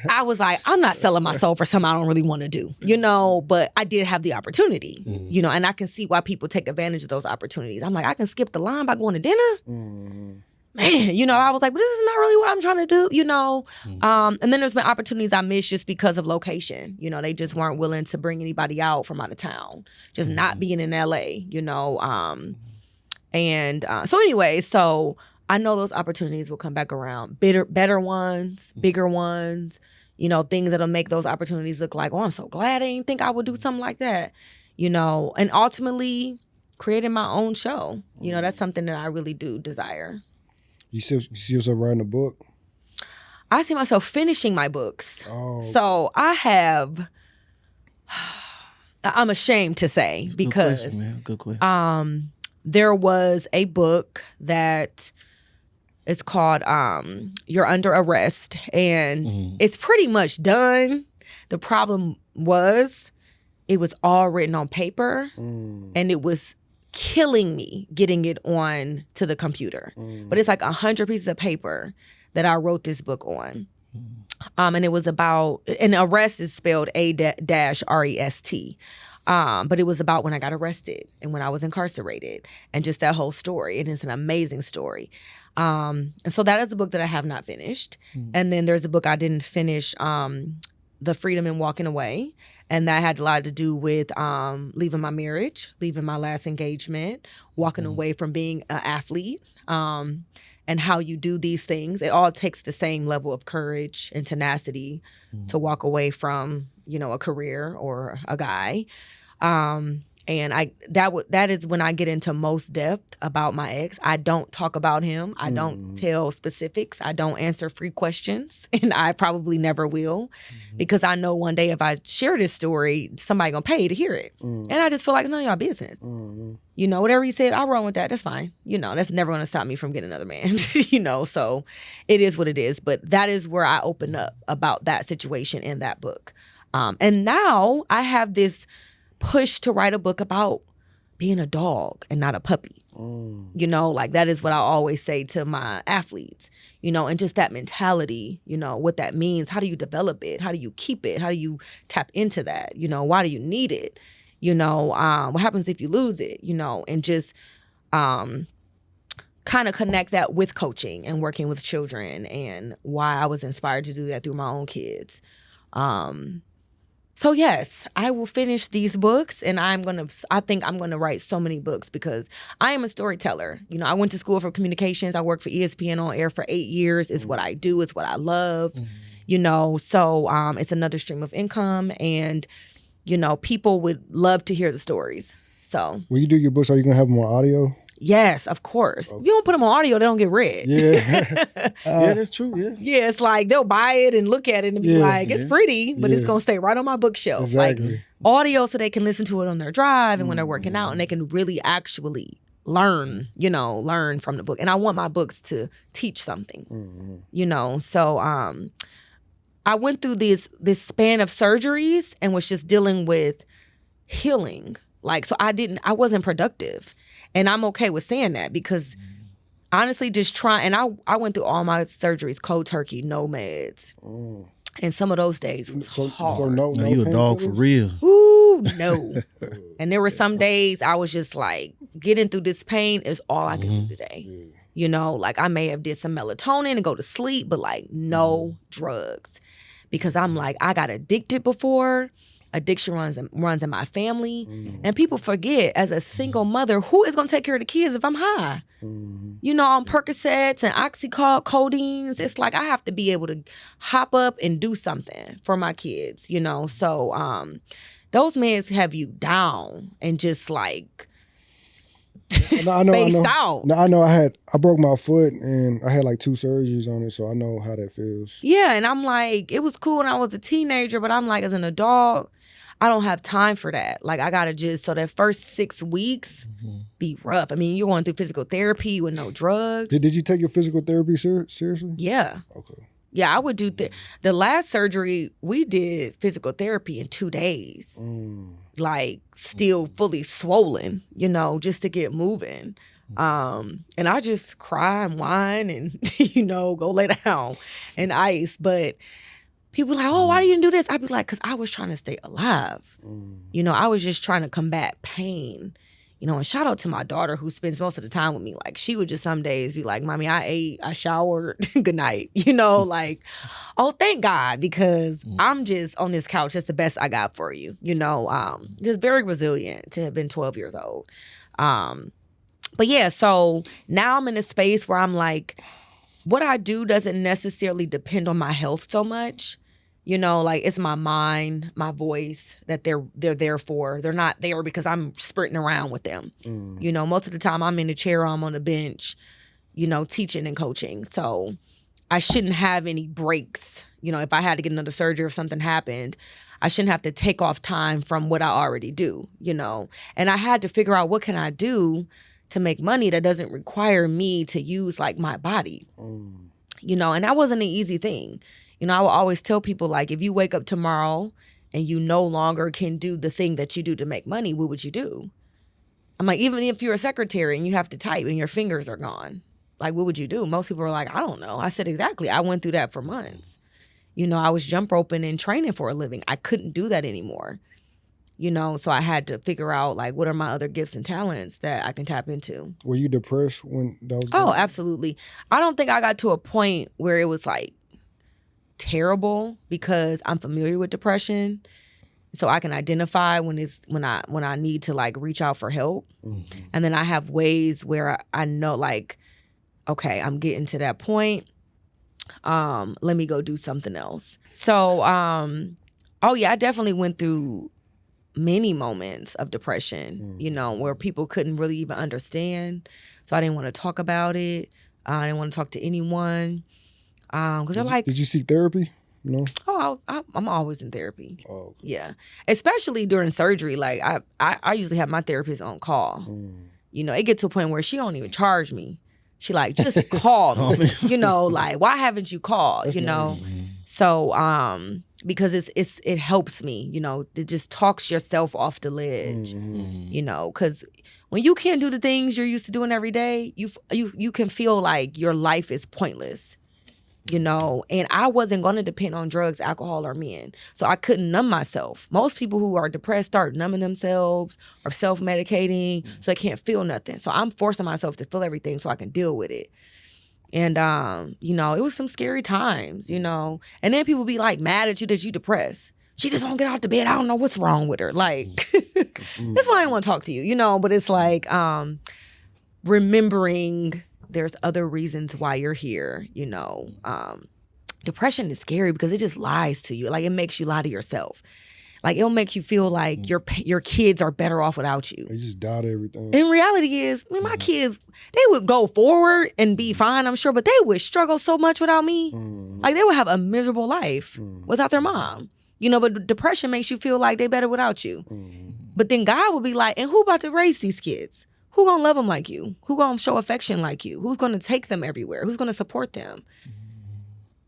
I was like, I'm not selling my soul for something I don't really want to do, you know. But I did have the opportunity, you know, and I can see why people take advantage of those opportunities. I'm like, I can skip the line by going to dinner. Man, you know, I was like, but this is not really what I'm trying to do, you know. And then there's been opportunities I missed just because of location. You know, they just weren't willing to bring anybody out from out of town, just not being in LA, you know. So anyway, so I know those opportunities will come back around. Better ones, bigger ones, you know, things that'll make those opportunities look like, oh, I'm so glad I didn't think I would do something like that, you know. And ultimately, creating my own show, you know, that's something that I really do desire. You see yourself writing a book? I see myself finishing my books. Oh. So I have, I'm ashamed to say, because Good question. there was a book that is called You're Under Arrest, and it's pretty much done. The problem was it was all written on paper, and it was killing me getting it on to the computer. But it's like 100 pieces of paper that I wrote this book on. And it was about, and arrest is spelled A-REST. But it was about when I got arrested and when I was incarcerated and just that whole story. And it's an amazing story. And so that is the book that I have not finished. And then there's a book I didn't finish, The Freedom in Walking Away. And that had a lot to do with leaving my marriage, leaving my last engagement, walking away from being an athlete, and how you do these things. It all takes the same level of courage and tenacity to walk away from, a career or a guy. And that is when I get into most depth about my ex. I don't talk about him. I don't tell specifics. I don't answer free questions, and I probably never will, because I know one day if I share this story, somebody gonna pay to hear it, and I just feel like it's none of y'all business. Whatever he said, I'll run with that. That's fine. That's never gonna stop me from getting another man. So it is what it is. But that is where I open up about that situation in that book, and now I have this push to write a book about being a dog and not a puppy. That is what I always say to my athletes, and just that mentality, what that means. How do you develop it? How do you keep it? How do you tap into that? Why do you need it? What happens if you lose it? And just kind of connect that with coaching and working with children, and why I was inspired to do that through my own kids. So yes, I will finish these books, and I think I'm gonna write so many books because I am a storyteller. I went to school for communications. I worked for ESPN on air for 8 years. It's what I do. It's what I love. So it's another stream of income, and people would love to hear the stories. So when you do your books, are you gonna have them on audio? Yes, of course. If you don't put them on audio, they don't get read. Yeah. Yeah, that's true. Yeah. Yeah, it's like they'll buy it and look at it and be like, it's pretty, but it's going to stay right on my bookshelf. Exactly. Like audio, so they can listen to it on their drive and when they're working out, and they can really actually learn from the book. And I want my books to teach something, So I went through this span of surgeries and was just dealing with healing. So I wasn't productive. And I'm okay with saying that because honestly, just trying, and I went through all my surgeries, cold turkey, no meds. And some of those days was hard. So no you a dog for real. Ooh, no. And there were some days I was just like, getting through this pain is all I can do today. I may have did some melatonin and go to sleep, but no drugs. Because I'm like, I got addicted before. Addiction runs in my family. And people forget, as a single mother, who is going to take care of the kids if I'm high? On Percocets and oxycodines, it's like I have to be able to hop up and do something for my kids, So those meds have you down and just like spaced out. No, I know I broke my foot and I had like 2 surgeries on it, so I know how that feels. Yeah, and I'm like, it was cool when I was a teenager, but I'm like, as an adult, I don't have time for that. Like, I gotta just, so that first 6 weeks be rough. I mean, you're going through physical therapy with no drugs. Did you take your physical therapy seriously? Yeah. Okay. Yeah, I would do the last surgery, we did physical therapy in 2 days. Like, still fully swollen, just to get moving. And I just cry and whine and, go lay down and ice. But people like, oh, why do you do this? I'd be like, because I was trying to stay alive. I was just trying to combat pain. And shout out to my daughter who spends most of the time with me. Like, she would just some days be like, Mommy, I ate, I showered, good night. Like, oh, thank God, because I'm just on this couch. That's the best I got for you. Just very resilient to have been 12 years old. But yeah, so now I'm in a space where I'm like, what I do doesn't necessarily depend on my health so much. It's my mind, my voice that they're there for. They're not there because I'm sprinting around with them. Most of the time I'm in a chair or I'm on the bench, teaching and coaching. So I shouldn't have any breaks. If I had to get another surgery or something happened, I shouldn't have to take off time from what I already do, And I had to figure out, what can I do to make money that doesn't require me to use like my body. You know, and that wasn't an easy thing. You know, I would always tell people, like, if you wake up tomorrow and you no longer can do the thing that you do to make money, what would you do? I'm like, even if you're a secretary and you have to type and your fingers are gone, like, what would you do? Most people are like, I don't know. I said, exactly. I went through that for months. You know, I was jump roping and training for a living. I couldn't do that anymore. You know, so I had to figure out, like, what are my other gifts and talents that I can tap into. Were you depressed when that was Oh, going on? absolutely. I don't think I got to a point where it was, like, terrible, because I'm familiar with depression. So I can identify when I need to, like, reach out for help. And then I have ways where I know, like, okay, I'm getting to that point. Let me go do something else. So, oh yeah, I definitely went through many moments of depression, you know, where people couldn't really even understand. So I didn't want to talk about it. I didn't want to talk to anyone. Because they're like, did you seek therapy? No. Oh, I'm always in therapy. Oh, okay. Yeah, especially during surgery. Like I usually have my therapist on call. You know, it gets to a point where she don't even charge me. She like, just call me. You know, like, why haven't you called? That's you know, nice. So because it helps me. You know, it just talks yourself off the ledge. You know, because when you can't do the things you're used to doing every day, you can feel like your life is pointless. You know, and I wasn't going to depend on drugs, alcohol, or men. So I couldn't numb myself. Most people who are depressed start numbing themselves or self-medicating so they can't feel nothing. So I'm forcing myself to feel everything so I can deal with it. And, you know, it was some scary times, you know. And then people be like mad at you that you depressed. She just won't get out the bed. I don't know what's wrong with her. Like, that's why I don't want to talk to you, you know. But it's like remembering there's other reasons why you're here, you know. Depression is scary because it just lies to you. Like, it makes you lie to yourself. Like, it'll make you feel like your kids are better off without you. They just doubt everything. And reality is, I mean, my kids, they would go forward and be fine, I'm sure, but they would struggle so much without me. Like, they would have a miserable life without their mom. You know, but depression makes you feel like they better without you. But then God will be like, and who about to raise these kids? Who gonna love them like you? Who gonna show affection like you? Who's gonna take them everywhere? Who's gonna support them?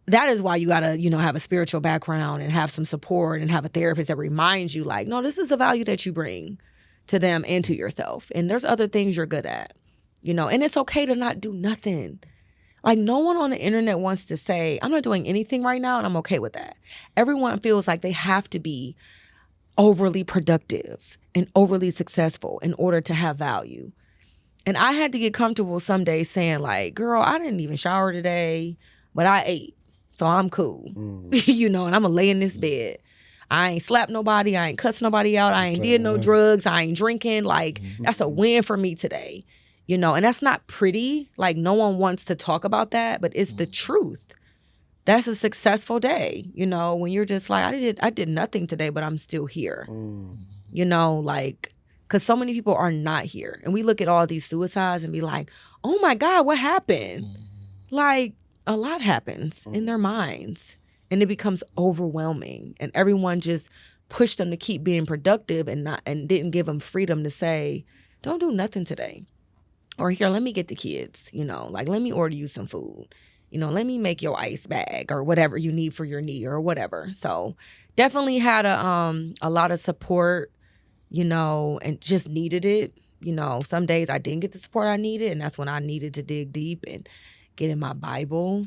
That is why you gotta, you know, have a spiritual background and have some support and have a therapist that reminds you, like, no, this is the value that you bring to them and to yourself. And there's other things you're good at, you know, and it's okay to not do nothing. Like, no one on the internet wants to say, I'm not doing anything right now and I'm okay with that. Everyone feels like they have to be overly productive and overly successful in order to have value. And I had to get comfortable some days saying, like, girl, I didn't even shower today, but I ate, so I'm cool. You know, and I'm going to lay in this bed. I ain't slapped nobody. I ain't cussed nobody out. I ain't did no drugs. I ain't drinking. Like, that's a win for me today. You know, and that's not pretty. Like, no one wants to talk about that, but it's the truth. That's a successful day, you know, when you're just like, I did nothing today, but I'm still here. You know, like, because so many people are not here. And we look at all these suicides and be like, oh my God, what happened? Like, a lot happens in their minds. And it becomes overwhelming. And everyone just pushed them to keep being productive and didn't give them freedom to say, don't do nothing today. Or here, let me get the kids, you know, like, let me order you some food. You know, let me make your ice bag or whatever you need for your knee or whatever. So definitely had a lot of support, you know, and just needed it. You know, some days I didn't get the support I needed, and that's when I needed to dig deep and get in my Bible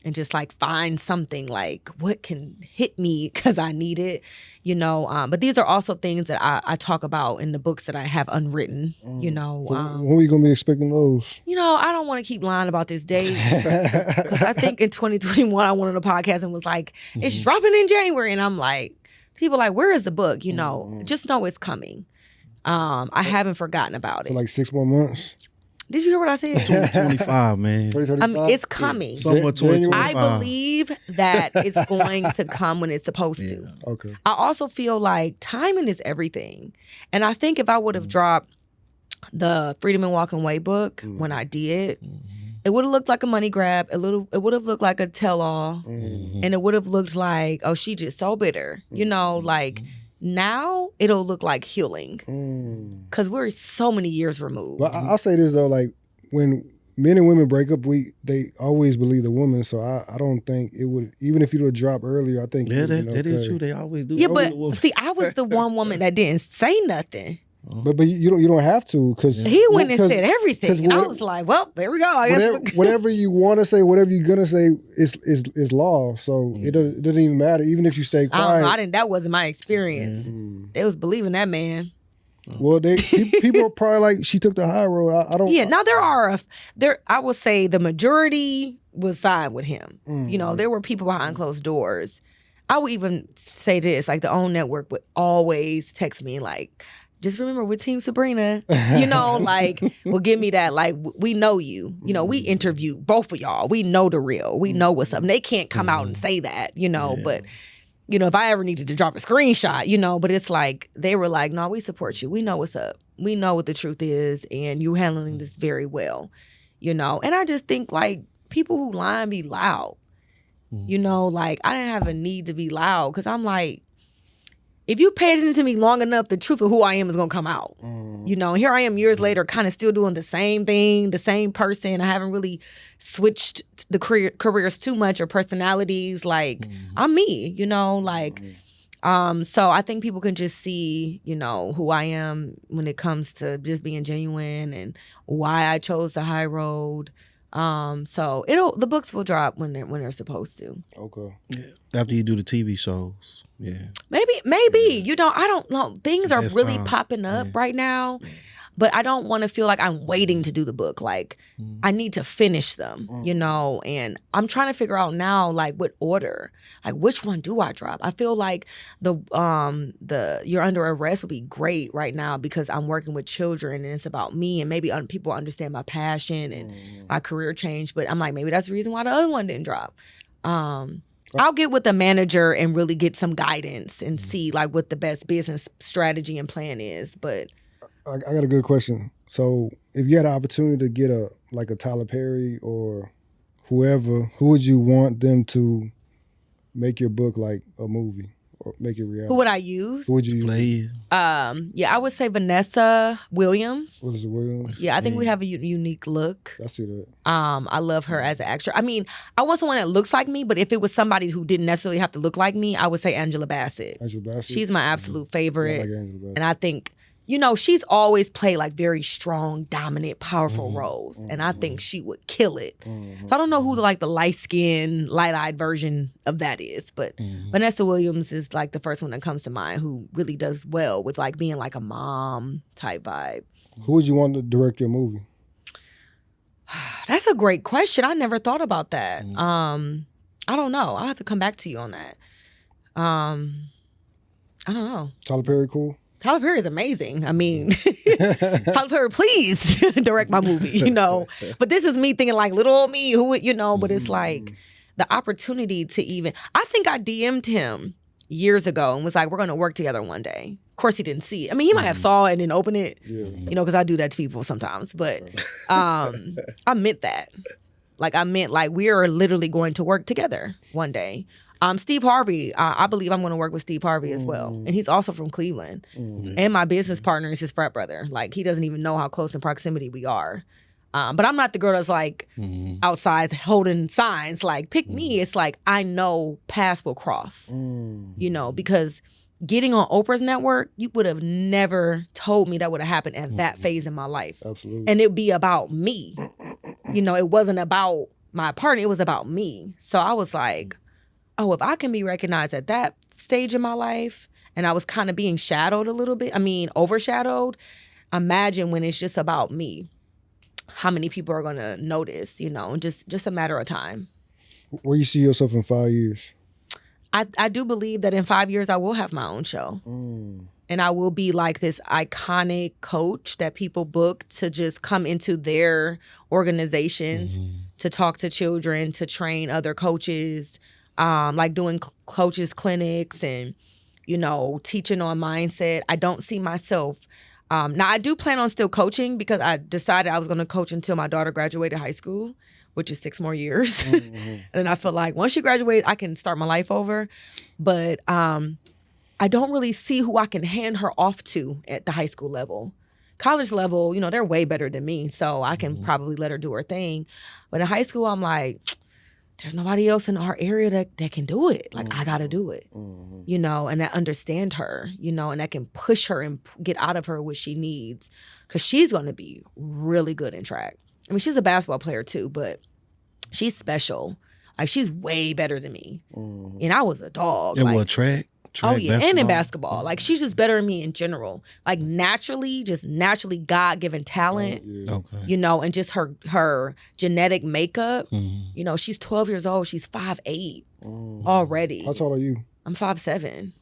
and just like find something like what can hit me because I need it, you know. But these are also things that I talk about in the books that I have unwritten, you know. So when are you going to be expecting those? You know, I don't want to keep lying about this date because I think in 2021 I went on a podcast and was like, it's dropping in January. And I'm like, people are like, where is the book? You know, just know it's coming. I haven't forgotten about it. For like 6 more months? Did you hear what I said? 2025, man. 2025? It's coming. Somewhere 2025. I believe that it's going to come when it's supposed to. Okay. I also feel like timing is everything. And I think if I would have dropped the Freedom and Walking Away book when I did, it would have looked like a money grab. It would have looked like a tell-all. And it would have looked like, oh, she just so bitter. You know, like, now it'll look like healing. because we're so many years removed. But I'll say this though, like when men and women break up, they always believe the woman. So I don't think it would, even if you would drop earlier, I think that is true. They always do. Yeah, but see, I was the one woman that didn't say nothing. But you don't have to, because he went and said everything, and I was like, well, there we go. I guess whatever you want to say, whatever you're gonna say is law. So it doesn't even matter, even if you stay quiet. I didn't. That wasn't my experience. They was believing that man. Well, people are probably like, she took the high road. I don't. Yeah. Now I would say the majority was side with him. You know, there were people behind closed doors. I would even say this, like the OWN network would always text me like, just remember, we're Team Sabrina, you know, like, well, give me that. Like, we know you. You know, we interview both of y'all. We know the real. We know what's up. And they can't come out and say that, you know, but, you know, if I ever needed to drop a screenshot, you know, but it's like, they were like, no, we support you. We know what's up. We know what the truth is, and you're handling this very well, you know. And I just think, like, people who lie and be loud, you know, like, I didn't have a need to be loud, because I'm like, if you pay attention to me long enough, the truth of who I am is going to come out. You know, here I am years later, kind of still doing the same thing, the same person. I haven't really switched the careers too much or personalities. Like, I'm me, you know, like, so I think people can just see, you know, who I am when it comes to just being genuine and why I chose the high road. So the books will drop when they're supposed to. Okay. Yeah. After you do the TV shows, yeah. Maybe. You know, I don't know. Things are really popping up right now. But I don't want to feel like I'm waiting to do the book. Like, I need to finish them, you know? And I'm trying to figure out now, like, what order. Like, which one do I drop? I feel like the You're Under Arrest would be great right now, because I'm working with children and it's about me, and maybe people understand my passion and my career change. But I'm like, maybe that's the reason why the other one didn't drop. I'll get with the manager and really get some guidance and see, like, what the best business strategy and plan is. But I got a good question. So if you had an opportunity to get a Tyler Perry or whoever, who would you want them to make your book like a movie or make it reality? Who would I use? Who would you use? I would say Vanessa Williams. What is it, Williams? Yeah, I think we have a unique look. I see that. I love her as an actor. I mean, I want someone that looks like me, but if it was somebody who didn't necessarily have to look like me, I would say Angela Bassett. Angela Bassett? She's my absolute favorite. I like Angela Bassett. And I think, you know, she's always played like very strong, dominant, powerful roles. And I think she would kill it. So I don't know who the light-skinned, light-eyed version of that is. But Vanessa Williams is like the first one that comes to mind, who really does well with like being like a mom type vibe. Who would you want to direct your movie? That's a great question. I never thought about that. I don't know. I'll have to come back to you on that. I don't know. Tyler Perry cool? Tyler Perry is amazing. I mean, Tyler Perry, please direct my movie, you know. But this is me thinking like little old me, who would, you know, but it's like the opportunity to even, I think I DM'd him years ago and was like, we're going to work together one day. Of course, he didn't see it. I mean, he might have saw it and then open it, you know, because I do that to people sometimes. But I meant that. Like, I meant like we are literally going to work together one day. Steve Harvey, I believe I'm going to work with Steve Harvey as well. And he's also from Cleveland. And my business partner is his frat brother. Like, he doesn't even know how close in proximity we are. But I'm not the girl that's like outside holding signs, like, pick me. It's like, I know paths will cross, you know, because getting on Oprah's network, you would have never told me that would have happened at that phase in my life. Absolutely. And it'd be about me. You know, it wasn't about my partner. It was about me. So I was like, oh, if I can be recognized at that stage in my life, and I was kind of being shadowed a little bit, overshadowed, imagine when it's just about me, how many people are going to notice, you know, just a matter of time. Where you see yourself in 5 years? I do believe that in 5 years I will have my own show. And I will be like this iconic coach that people book to just come into their organizations to talk to children, to train other coaches, like doing coaches clinics and, you know, teaching on mindset. I don't see myself. Now, I do plan on still coaching because I decided I was going to coach until my daughter graduated high school, which is 6 more years. And I feel like once she graduates, I can start my life over. But I I don't really see who I can hand her off to at the high school level. College level, you know, they're way better than me, so I can probably let her do her thing. But in high school, I'm like, there's nobody else in our area that can do it. Like, I gotta do it, you know, and that understand her, you know, and that can push her and get out of her what she needs, because she's gonna be really good in track. I mean, she's a basketball player too, but she's special. Like, she's way better than me. And I was a dog. And like, what, track? Oh yeah, and in basketball? basketball. Like, she's just better than me in general. Like, naturally God-given talent, Okay. you know, and just her genetic makeup. You know, she's 12 years old. She's 5'8" already. How tall are you? I'm 5'7".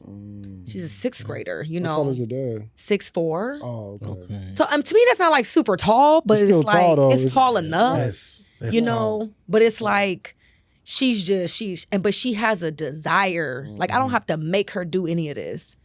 She's a sixth grader, you know. How tall is your dad? 6'4". Oh, okay. Okay. So to me, that's not like super tall, but It's it's still like, tall, though. it's tall enough, That's you tall. know, but it's like, but she has a desire. Like, I don't have to make her do any of this.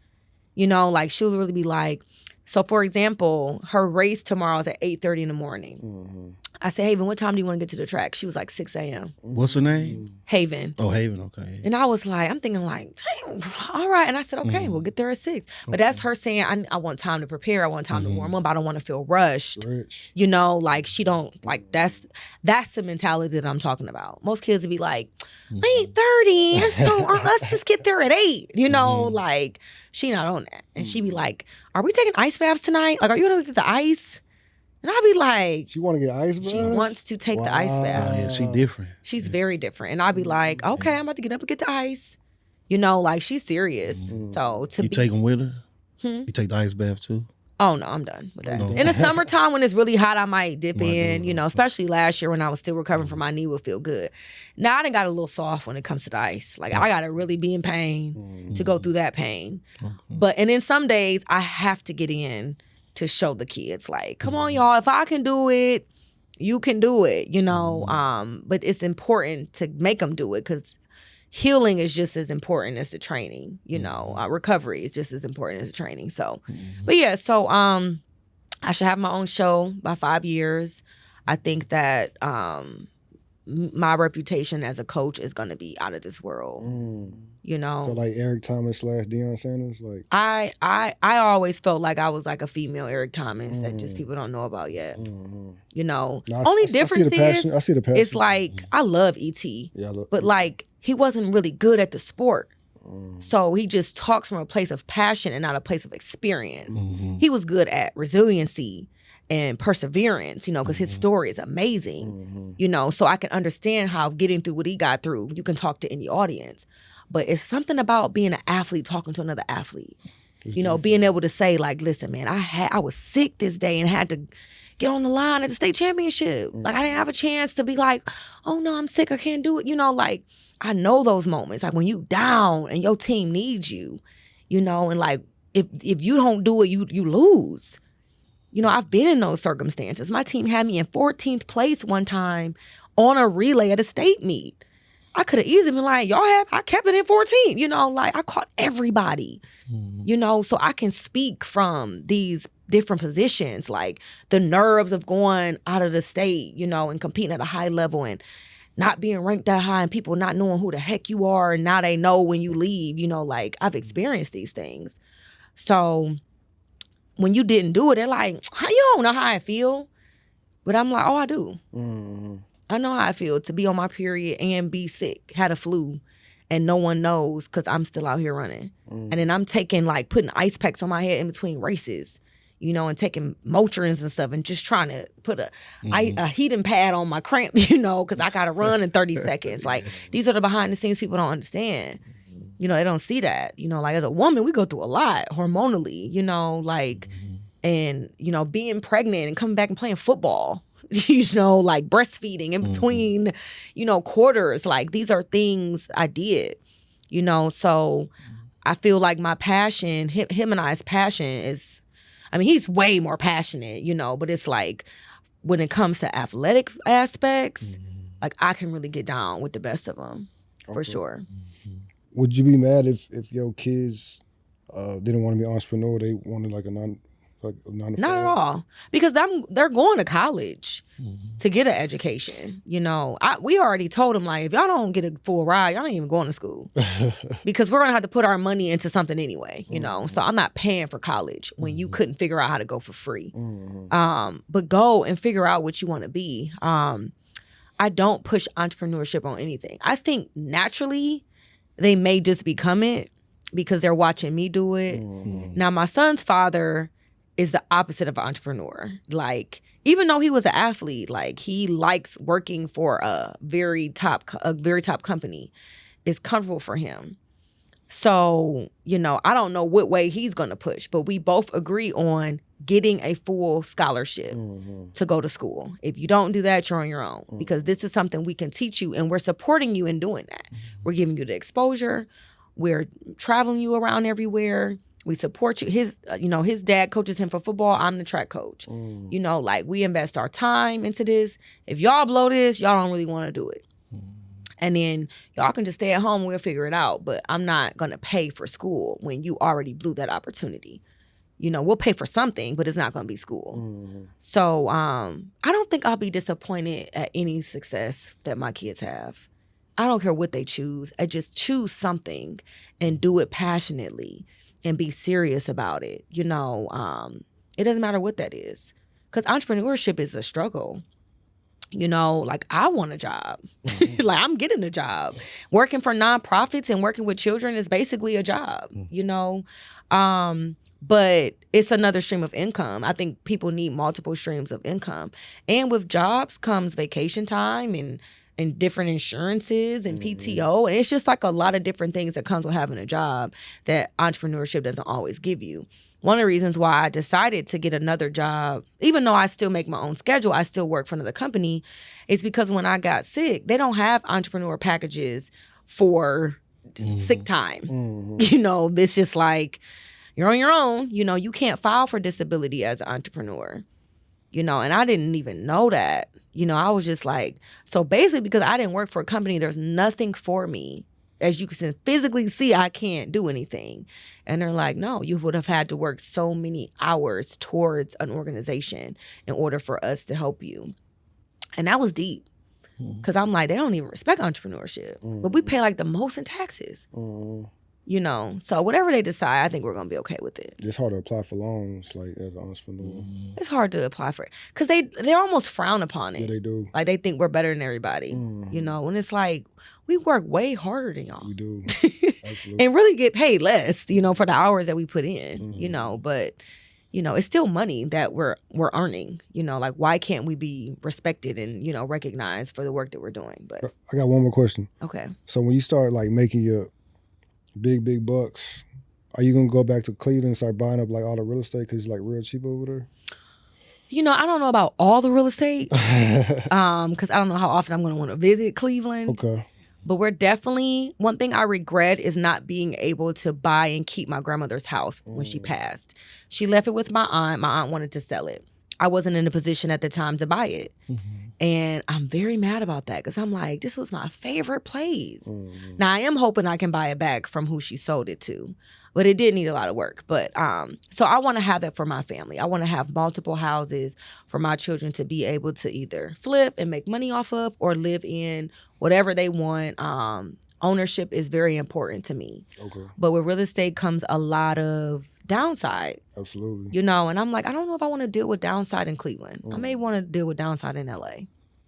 You know, like, she'll really be like, so for example, her race tomorrow is at 8:30 in the morning. I said, Haven, what time do you want to get to the track? She was like 6 a.m. What's her name? Haven. Oh, Haven. Okay. And I was like, I'm thinking like, dang, all right. And I said, okay, we'll get there at 6. But that's her saying, I want time to prepare. I want time to warm up. I don't want to feel rushed. Rich. You know, like, she don't, like, that's the mentality that I'm talking about. Most kids would be like, 8:30, let's just get there at 8. You know, like, she not on that. And she be like, are we taking ice baths tonight? Like, are you gonna get the ice? And I'll be like, She want to get ice baths? she wants to take the ice bath. Oh, yeah, she different. She's very different. And I'll be like, okay, I'm about to get up and get the ice. You know, like, she's serious. So You take them with her? Hmm? You take the ice bath too? Oh no, I'm done with that. No. In the summertime when it's really hot, I might dip Might do in, it. you know, especially last year when I was still recovering from my knee would feel good. Now I done got a little soft when it comes to the ice. Like, I gotta really be in pain to go through that pain. But, and then some days I have to get in to show the kids, like, come on y'all, if I can do it, you can do it, you know. But it's important to make them do it, because healing is just as important as the training, you know. Recovery is just as important as the training. So, but yeah, so I should have my own show by 5 years. I think that my reputation as a coach is going to be out of this world. You know, So like Eric Thomas / Deion Sanders, like I always felt like I was like a female Eric Thomas that just people don't know about yet. You know, No, only I see the difference passion. is I see the passion. it's like I love ET, Yeah, look. but like he wasn't really good at the sport. So he just talks from a place of passion and not a place of experience. He was good at resiliency and perseverance, you know, because his story is amazing, you know, so I can understand how getting through what he got through, you can talk to any audience. But it's something about being an athlete talking to another athlete, you know, being able to say, like, listen, man, I was sick this day and had to get on the line at the state championship. Like, I didn't have a chance to be like, oh no, I'm sick, I can't do it. You know, like, I know those moments, like when you down and your team needs you, you know, and like, if you don't do it, you lose. You know, I've been in those circumstances. My team had me in 14th place one time on a relay at a state meet. I could have easily been like, I kept it in 14, you know, like I caught everybody, you know, so I can speak from these different positions, like the nerves of going out of the state, you know, and competing at a high level and not being ranked that high and people not knowing who the heck you are and now they know when you leave, you know, like I've experienced these things. So when you didn't do it, they're like, you don't know how I feel. But I'm like, oh, I do. I know how I feel to be on my period and be sick, had a flu, and no one knows because I'm still out here running. And then I'm taking, like, putting ice packs on my head in between races, you know, and taking Motrins and stuff and just trying to put a heating pad on my cramp, you know, because I got to run in 30 seconds. Like, these are the behind the scenes people don't understand. You know, they don't see that. You know, like, as a woman, we go through a lot hormonally, you know, like, and, you know, being pregnant and coming back and playing football. You know, like breastfeeding in between, you know, quarters. Like, these are things I did, you know. So I feel like my passion, him and I's passion is, I mean, he's way more passionate, you know, but it's like when it comes to athletic aspects, like I can really get down with the best of them for sure. Would you be mad if your kids didn't want to be an entrepreneur? They wanted like Like 9 to Not 5? at all, because they're going to college to get an education. We already told them, like, if y'all don't get a full ride, y'all ain't even going to school, because we're gonna have to put our money into something anyway. So I'm not paying for college when you couldn't figure out how to go for free. But go and figure out what you want to be. I don't push entrepreneurship on anything. I think naturally they may just become it because they're watching me do it. Now, my son's father is the opposite of an entrepreneur. Like, even though he was an athlete, like, he likes working for a very top company. It's comfortable for him. So, I don't know what way he's going to push, but we both agree on getting a full scholarship to go to school. If you don't do that, you're on your own, because this is something we can teach you, and we're supporting you in doing that. We're giving you the exposure. We're traveling you around everywhere. We support you. His dad coaches him for football. I'm the track coach. Like, we invest our time into this. If y'all blow this, y'all don't really want to do it. And then y'all can just stay at home. We'll figure it out. But I'm not going to pay for school when you already blew that opportunity. We'll pay for something, but it's not going to be school. So I don't think I'll be disappointed at any success that my kids have. I don't care what they choose. I just choose something and do it passionately and be serious about it. It doesn't matter what that is, because entrepreneurship is a struggle. Like, I want a job. Like, I'm getting a job. Working for nonprofits and working with children is basically a job, but it's another stream of income. I think people need multiple streams of income. And with jobs comes vacation time and different insurances and PTO. And it's just like a lot of different things that comes with having a job that entrepreneurship doesn't always give you. One of the reasons why I decided to get another job, even though I still make my own schedule, I still work for another company, is because when I got sick, they don't have entrepreneur packages for sick time. It's just like, you're on your own. You can't file for disability as an entrepreneur. And I didn't even know that. I was just like, so basically, because I didn't work for a company, there's nothing for me. As you can physically see, I can't do anything. And they're like, no, you would have had to work so many hours towards an organization in order for us to help you. And that was deep, because I'm like, they don't even respect entrepreneurship. But we pay like the most in taxes. So whatever they decide, I think we're going to be okay with it. It's hard to apply for loans, like, as an entrepreneur. It's hard to apply for it because they almost frown upon it. Yeah, they do. Like, they think we're better than everybody, and it's like, we work way harder than y'all. We do. Absolutely. And really get paid less, for the hours that we put in, but, it's still money that we're earning, like, why can't we be respected and, recognized for the work that we're doing? But I got one more question. Okay. So when you start, like, making your big bucks, are you gonna go back to Cleveland and start buying up, like, all the real estate because it's, like, real cheap over there? I don't know about all the real estate, because I don't know how often I'm going to want to visit Cleveland. Okay. But we're definitely, one thing I regret is not being able to buy and keep my grandmother's house when she passed. She left it with my aunt. My aunt wanted to sell it. I wasn't in a position at the time to buy it. And I'm very mad about that, because I'm like, this was my favorite place. Now, I am hoping I can buy it back from who she sold it to. But it did need a lot of work. But so I want to have that for my family. I want to have multiple houses for my children to be able to either flip and make money off of or live in, whatever they want. Ownership is very important to me. Okay. But with real estate comes a lot of downside. Absolutely. And I'm like, I don't know if I want to deal with downside in Cleveland. I may want to deal with downside in LA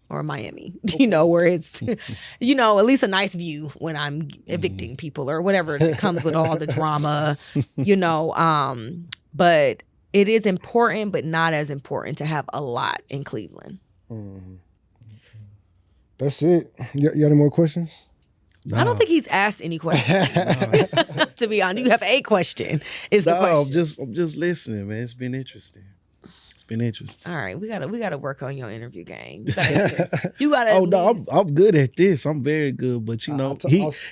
or Miami, where it's, at least a nice view when I'm evicting people or whatever that comes with all the drama, but it is important, but not as important to have a lot in Cleveland. That's it. You got any more questions? No. I don't think he's asked any questions. To be honest, you have a question. Is the question? I'm just listening, man. It's been interesting. All right, we gotta work on your interview game. You gotta. Oh no, I'm good at this. I'm very good. But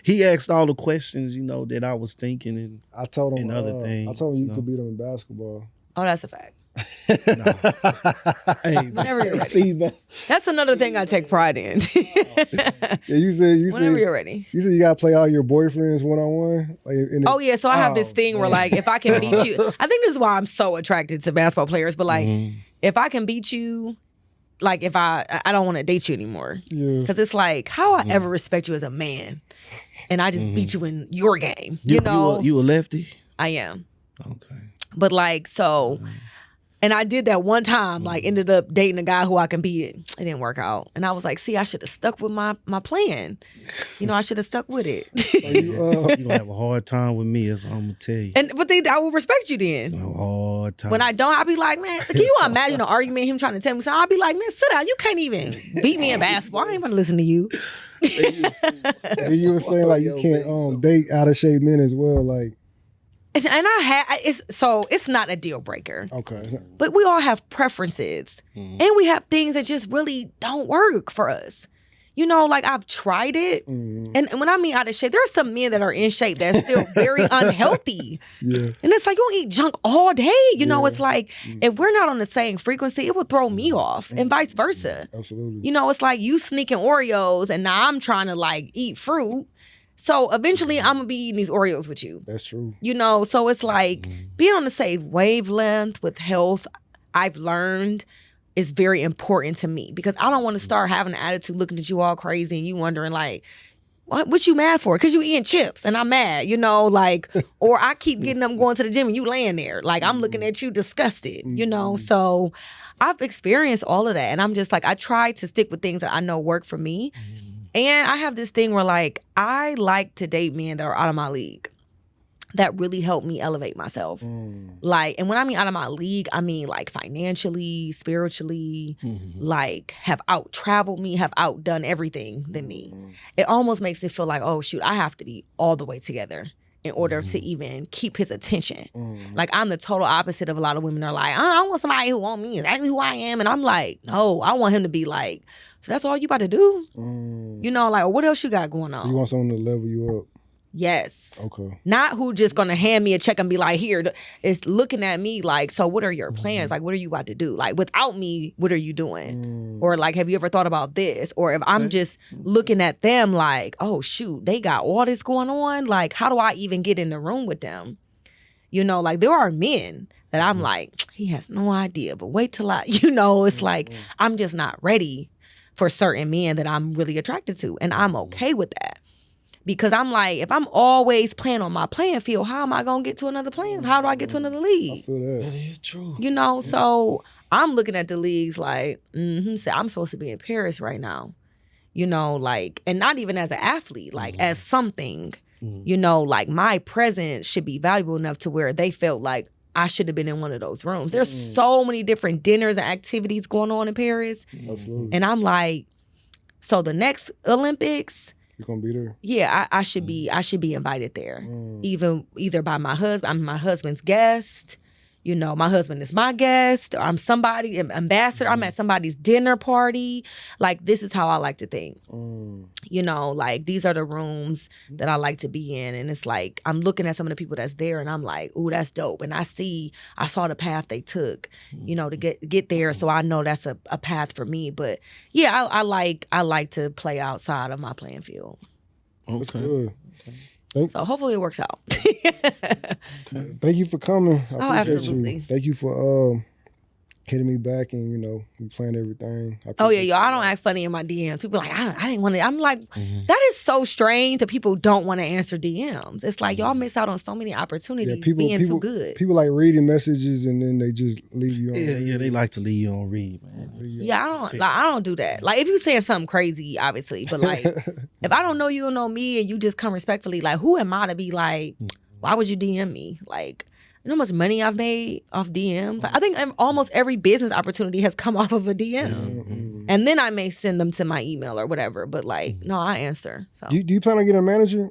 he asked all the questions that I was thinking, and I told him and other things. I told him you could beat him in basketball. Oh, that's a fact. Hey, Whenever you're ready. see, man. That's another thing I take pride in. Yeah, you said Whenever you're ready. You said you gotta play all your boyfriends one-on-one. Oh yeah, so I have this thing where like if I can beat you, I think this is why I'm so attracted to basketball players. But like if I can beat you, like if I don't want to date you anymore, because it's like how I ever respect you as a man, and I just beat you in your game. You know, you a lefty? I am. Okay. But like so. And I did that one time, like ended up dating a guy who I can beat. It didn't work out. And I was like, see, I should have stuck with my plan. You know, I should have stuck with it. You're going to have a hard time with me, that's what I'm going to tell you. But I will respect you then. A hard time. When I don't, I'll be like, man, can you imagine an argument, him trying to tell me something? I'll be like, man, sit down. You can't even beat me in basketball. I ain't about to listen to you. And you were saying like you can't date out of shape men as well, like. And it's not a deal breaker. Okay. But we all have preferences. And we have things that just really don't work for us. You know, like I've tried it. And when I mean out of shape, there are some men that are in shape that's still very unhealthy. Yeah. And it's like, you don't eat junk all day. You know, it's like, if we're not on the same frequency, it will throw me off and vice versa. Absolutely. You know, it's like you sneaking Oreos and now I'm trying to like eat fruit. So eventually I'm going to be eating these Oreos with you. That's true. You know, so it's like being on the same wavelength with health, I've learned is very important to me because I don't want to start having an attitude looking at you all crazy and you wondering like, what you mad for? Because you eating chips and I'm mad, you know, like, or I keep getting up going to the gym and you laying there. Like I'm looking at you disgusted, you know? So I've experienced all of that. And I'm just like, I try to stick with things that I know work for me. And I have this thing where like, I like to date men that are out of my league that really help me elevate myself. Like, and when I mean out of my league, I mean like financially, spiritually, like have out-traveled me, have outdone everything than me. It almost makes it feel like, oh shoot, I have to be all the way together in order to even keep his attention. Like I'm the total opposite of a lot of women are like, I want somebody who want me exactly who I am. And I'm like, no, I want him to be like, so that's all you about to do? You know, like, what else you got going on? So you want someone to level you up? Yes. Okay. Not who just gonna hand me a check and be like, here. It's looking at me like, so what are your plans? Like, what are you about to do? Like, without me, what are you doing? Or like, have you ever thought about this? Or if I'm just looking at them like, oh shoot, they got all this going on. Like, how do I even get in the room with them? You know, like there are men that I'm like, he has no idea, but wait till you know, it's like, I'm just not ready for certain men that I'm really attracted to. And I'm okay with that. Because I'm like, if I'm always playing on my playing field, how am I going to get to another playing? How do I get to another league? I feel that. That is true. You know, so I'm looking at the leagues like, say I'm supposed to be in Paris right now. You know, like, and not even as an athlete, like as something, you know, like my presence should be valuable enough to where they felt like I should have been in one of those rooms. There's so many different dinners and activities going on in Paris. Absolutely. And I'm like, so the next Olympics, you're gonna be there? Yeah, I should be invited there. Either by my husband, I'm my husband's guest. You know, my husband is my guest, or I'm somebody, ambassador. I'm at somebody's dinner party. Like, this is how I like to think. You know, like, these are the rooms that I like to be in. And it's like, I'm looking at some of the people that's there and I'm like, ooh, that's dope. And I saw the path they took, you know, to get there. So I know that's a path for me. But yeah, I like to play outside of my playing field. That's good. So hopefully it works out. Thank you for coming. I appreciate absolutely. You. Thank you for hitting me back and, you know, we planned everything. Oh, yeah, y'all. I don't act funny in my DMs. People are like, I didn't want to. I'm like, that is so strange that people don't want to answer DMs. It's like, y'all miss out on so many opportunities being too good. People like reading messages and then they just leave you on read. Yeah, they like to leave you on read, man. I don't do that. Like, if you saying something crazy, obviously, but like, if I don't know you or know me and you just come respectfully, like, who am I to be like, why would you DM me? Like, you know how much money I've made off DMs? Like, I think almost every business opportunity has come off of a DM. And then I may send them to my email or whatever. But like, no, I answer. So do you plan on getting a manager?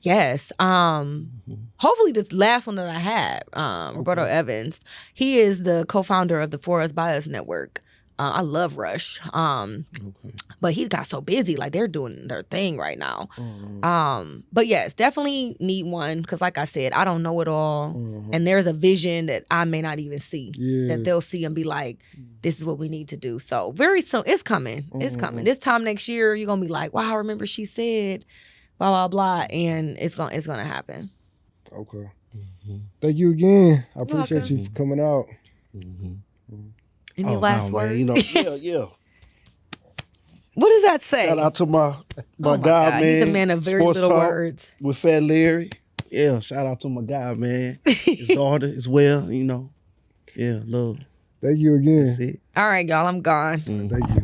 Yes. Hopefully this last one that I had, Roberto Evans, he is the co-founder of the For Us By Us network. I love Rush. But he got so busy, like they're doing their thing right now. But yes, definitely need one because, like I said, I don't know it all, and there's a vision that I may not even see that they'll see and be like, "This is what we need to do." So very soon, it's coming. It's coming. This time next year, you're gonna be like, "Wow, I remember she said blah blah blah," and it's gonna happen. Okay. Thank you again. I appreciate you for coming out. Any last words? Man, yeah. What does that say? Shout out to my God, man. He's a man of very Sports little Talk words. with Fat Larry. Yeah, shout out to my guy, man. His daughter as well, Yeah, love. Thank you again. That's it. All right, y'all, I'm gone. Thank you.